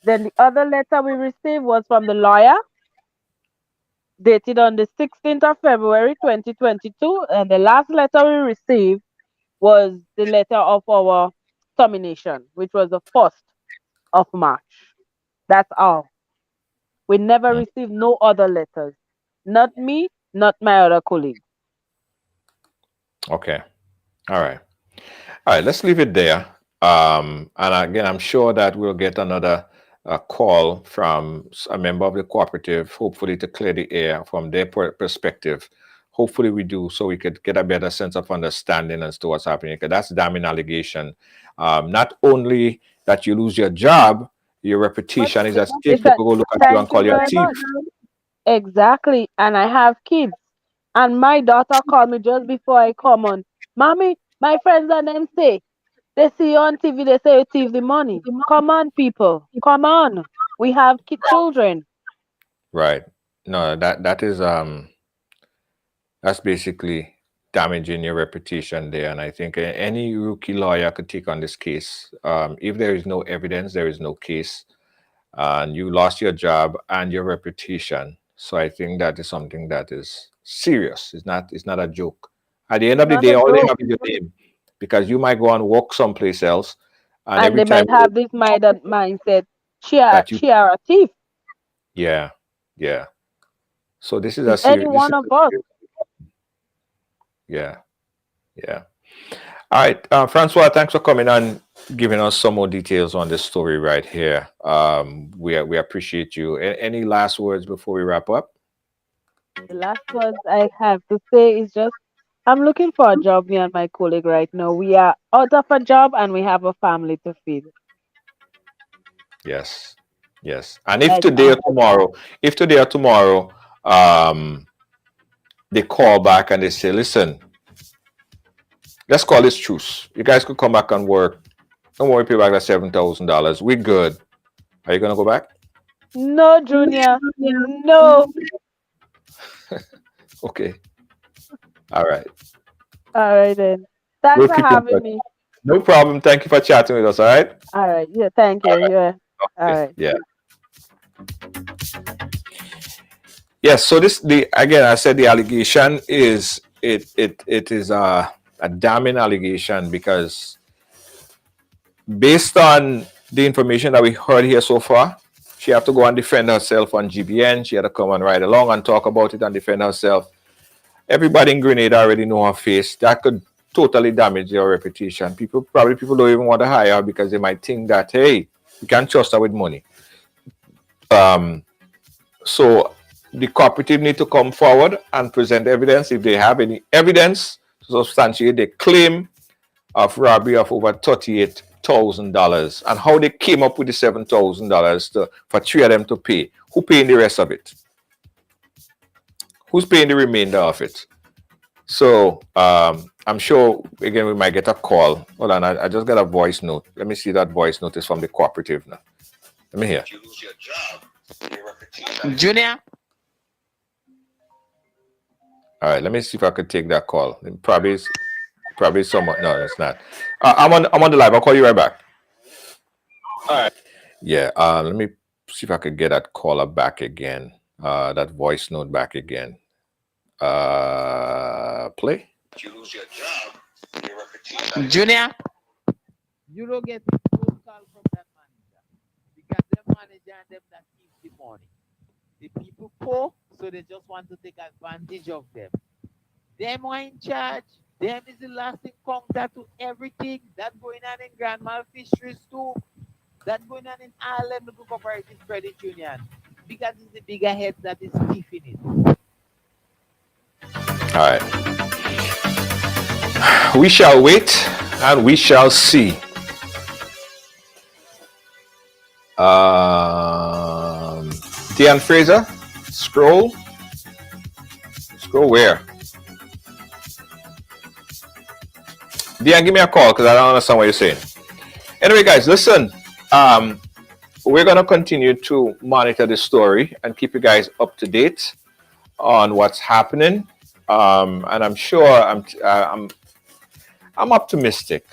Then the other letter we received was from the lawyer, dated on the 16th of February 2022. And the last letter we received was the letter of our termination, which was the 1st of March. That's all. We never Mm, received no other letters. Not me, not my other colleagues. okay. All right. All right, let's leave it there. And again, I'm sure that we'll get another call from a member of the cooperative, hopefully to clear the air from their perspective. Hopefully, we do so we could get a better sense of understanding as to what's happening. Because that's damning allegation. Not only that you lose your job, your reputation is at stake. It's a, People go look at you and thank you call you a very thief. much. Exactly. And I have kids. And my daughter called me just before I come on. Mommy, my friends and them say, they see you on TV, they say you thief the money. Come on, people. Come on. We have children. Right. No, that's basically damaging your reputation there. And I think any rookie lawyer could take on this case. If there is no evidence, there is no case, and you lost your job and your reputation. So I think that is something that is serious. It's not a joke. At the end of the Not day, a all they joke. have is your name, because you might go and work someplace else, and And every they time might have this mindset. that you, She are a thief. yeah, yeah. So this is a It's any serious. one of us. Yeah, yeah. All right, Francois, thanks for coming and giving us some more details on this story right here. We appreciate you. Any last words before we wrap up? The last words I have to say is just I'm looking for a job, me and my colleague right now. We are out of a job and we have a family to feed. Yes, yes. And if That's today or all. tomorrow, if today or tomorrow, they call back and they say, "Listen, let's call this truce. You guys could come back and work. Don't worry, pay back that $7,000. We're good." Are you gonna go back? No, Junior. No. Okay. All right. All right then. Thanks We'll for keep in having touch. me. No problem. Thank you for chatting with us. All right. All right. Yeah. Thank you. Yeah. All Okay. right. Yeah. Yes. So this the again I said the allegation is it is a damning allegation because based on the information that we heard here so far, she had to go and defend herself on GBN. She had to come and ride along and talk about it and defend herself. Everybody in Grenada already know her face. That could totally damage your reputation. People don't even want to hire her because they might think that, hey, you can't trust her with money. So the cooperative need to come forward and present evidence if they have any evidence to substantiate the claim of robbery of over $38,000 and how they came up with the $7,000 for three of them to pay. Who paying the rest of it? Who's paying the remainder of it? So I'm sure again we might get a call. Hold on, I just got a voice note. Let me see that voice note is from the cooperative now. Let me hear. You lose your job, your Junior. All right, let me see if I could take that call. Probably someone. No, it's not. I'm on the live. I'll call you right back. All right. Yeah. Let me see if I could get that caller back again. That voice note back again. Play. You lose your job, your reputation. Junior. You don't get a phone call from that manager because the manager and them that keep the money. The people poor, so they just want to take advantage of them. Them are in charge. Them is the last in contact to everything that's going on in Grandma Fisheries too. That's going on in all them local cooperative credit union because it's the bigger head that is keeping it. All right. We shall wait and we shall see. Deanne Fraser, scroll where? Deanne, give me a call because I don't understand what you're saying. Anyway, guys, listen. We're gonna continue to monitor the story and keep you guys up to date on what's happening. And I'm sure I'm optimistic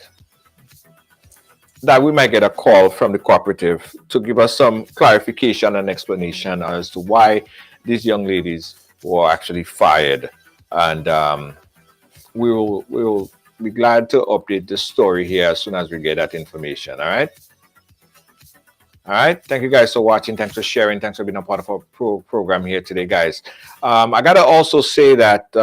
that we might get a call from the cooperative to give us some clarification and explanation as to why these young ladies were actually fired. And we will be glad to update the story here as soon as we get that information. All right. All right. Thank you guys for watching. Thanks for sharing. Thanks for being a part of our program here today, guys. I got to also say that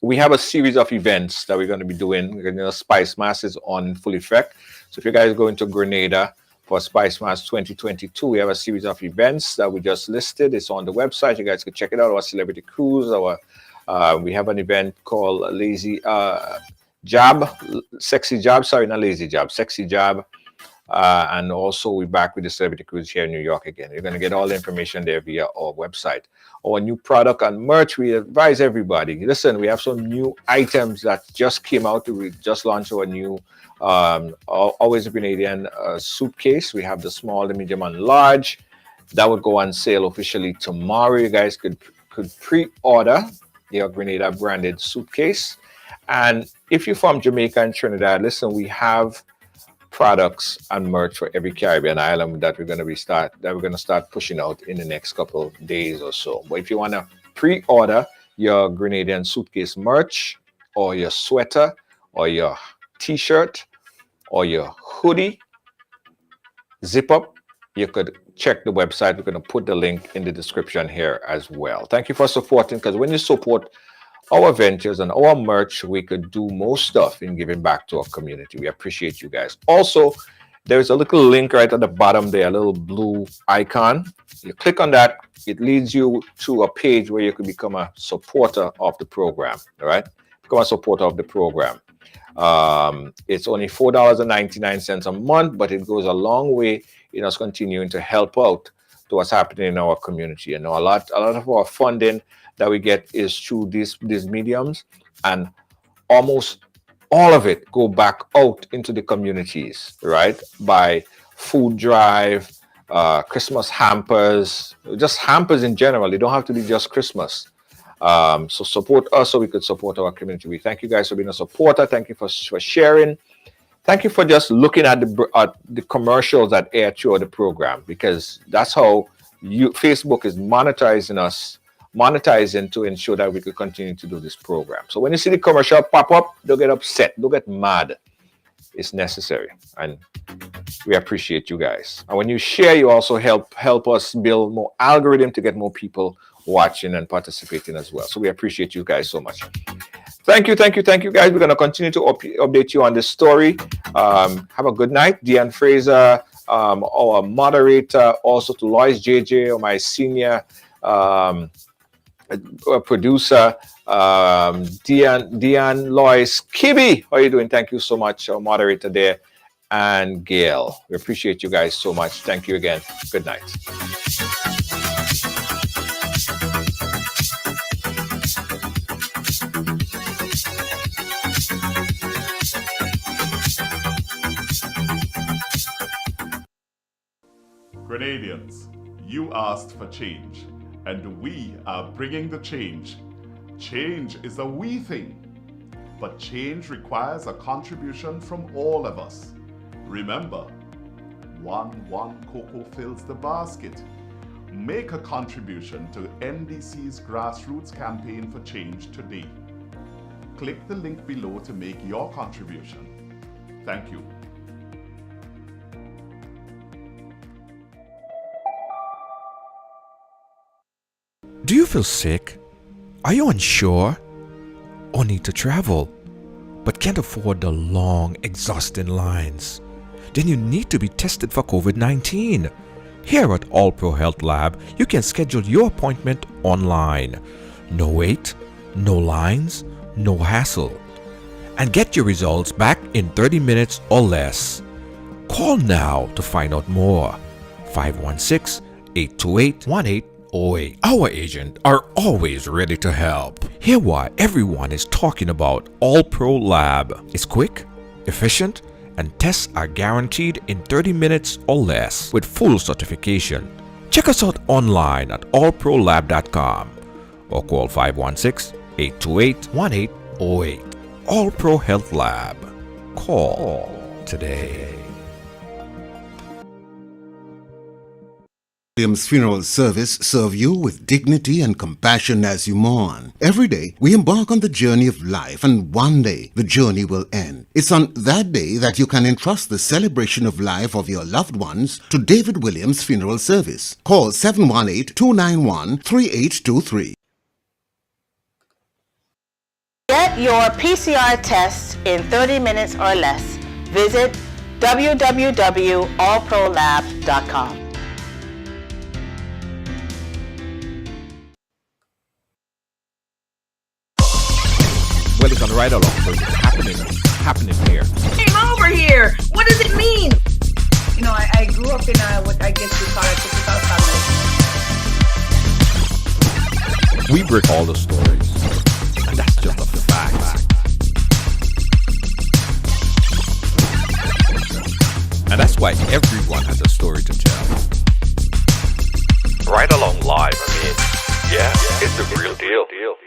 we have a series of events that we're going to be doing. Spice Mass is on in full effect. So if you guys go into Grenada for Spice Mass 2022, we have a series of events that we just listed. It's on the website. You guys can check it out. Our celebrity cruise. We have an event called Sexy Job. Sorry, not Lazy Job. Sexy Job. And also we're back with the celebrity cruise here in New York again. You're going to get all the information there via our website. Our new product and merch, we advise everybody. Listen, we have some new items that just came out. We just launched our new Always a Grenadian suitcase. We have the small, the medium, and large. That would go on sale officially tomorrow. You guys could pre-order your Grenada branded suitcase. And if you're from Jamaica and Trinidad, listen, we have products and merch for every Caribbean island that we're going to start pushing out in the next couple of days or so. But if you want to pre-order your Grenadian suitcase merch or your sweater or your t-shirt or your hoodie, zip up, you could check the website. We're going to put the link in the description here as well. Thank you for supporting, because when you support our ventures and our merch, we could do more stuff in giving back to our community. We appreciate you guys. Also, there's a little link right at the bottom there, a little blue icon. You click on that, it leads you to a page where you can become a supporter of the program. All right, become a supporter of the program. It's only $4.99 a month, but it goes a long way in us continuing to help out to what's happening in our community. And a lot of our funding that we get is through these mediums, and almost all of it go back out into the communities, right? By food drive, Christmas hampers, just hampers in general. It don't have to be just Christmas. So support us so we could support our community. We thank you guys for being a supporter. Thank you for sharing. Thank you for just looking at the commercials that air through the program, because that's how Facebook is monetizing to ensure that we could continue to do this program. So when you see the commercial pop up, don't get upset, don't get mad. It's necessary, and we appreciate you guys. And when you share, you also help us build more algorithm to get more people watching and participating as well. So we appreciate you guys so much. Thank you, guys. We're going to continue to update you on this story. Have a good night. Deanne Fraser, our moderator, also to Lois JJ, my senior producer, Deanne, Lois, Kibby. How are you doing? Thank you so much, our moderator there, and Gail. We appreciate you guys so much. Thank you again. Good night. Grenadians, you asked for change, and we are bringing the change. Change is a we thing, but change requires a contribution from all of us. Remember, one cocoa fills the basket. Make a contribution to NDC's grassroots campaign for change today. Click the link below to make your contribution. Thank you. Do you feel sick? Are you unsure? Or need to travel, but can't afford the long, exhausting lines? Then you need to be tested for COVID-19. Here at All Pro Health Lab, you can schedule your appointment online. No wait, no lines, no hassle. And get your results back in 30 minutes or less. Call now to find out more. 516-828-1808. Our agents are always ready to help. Hear why everyone is talking about All Pro Lab. It's quick, efficient, and tests are guaranteed in 30 minutes or less with full certification. Check us out online at allprolab.com or call 516-828-1808. All Pro Health Lab. Call today. Williams Funeral Service serve you with dignity and compassion as you mourn. Every day, we embark on the journey of life, and one day, the journey will end. It's on that day that you can entrust the celebration of life of your loved ones to David Williams Funeral Service. Call 718-291-3823. Get your PCR test in 30 minutes or less. Visit www.allprolab.com. Well, it's on the right along, so it's happening here. Came over here. What does it mean? You know, I grew up in what I guess we call a typical family. We break all the stories, and that's just a fact. And that's why everyone has a story to tell. Right Along Live, I mean, yeah, it's the real deal.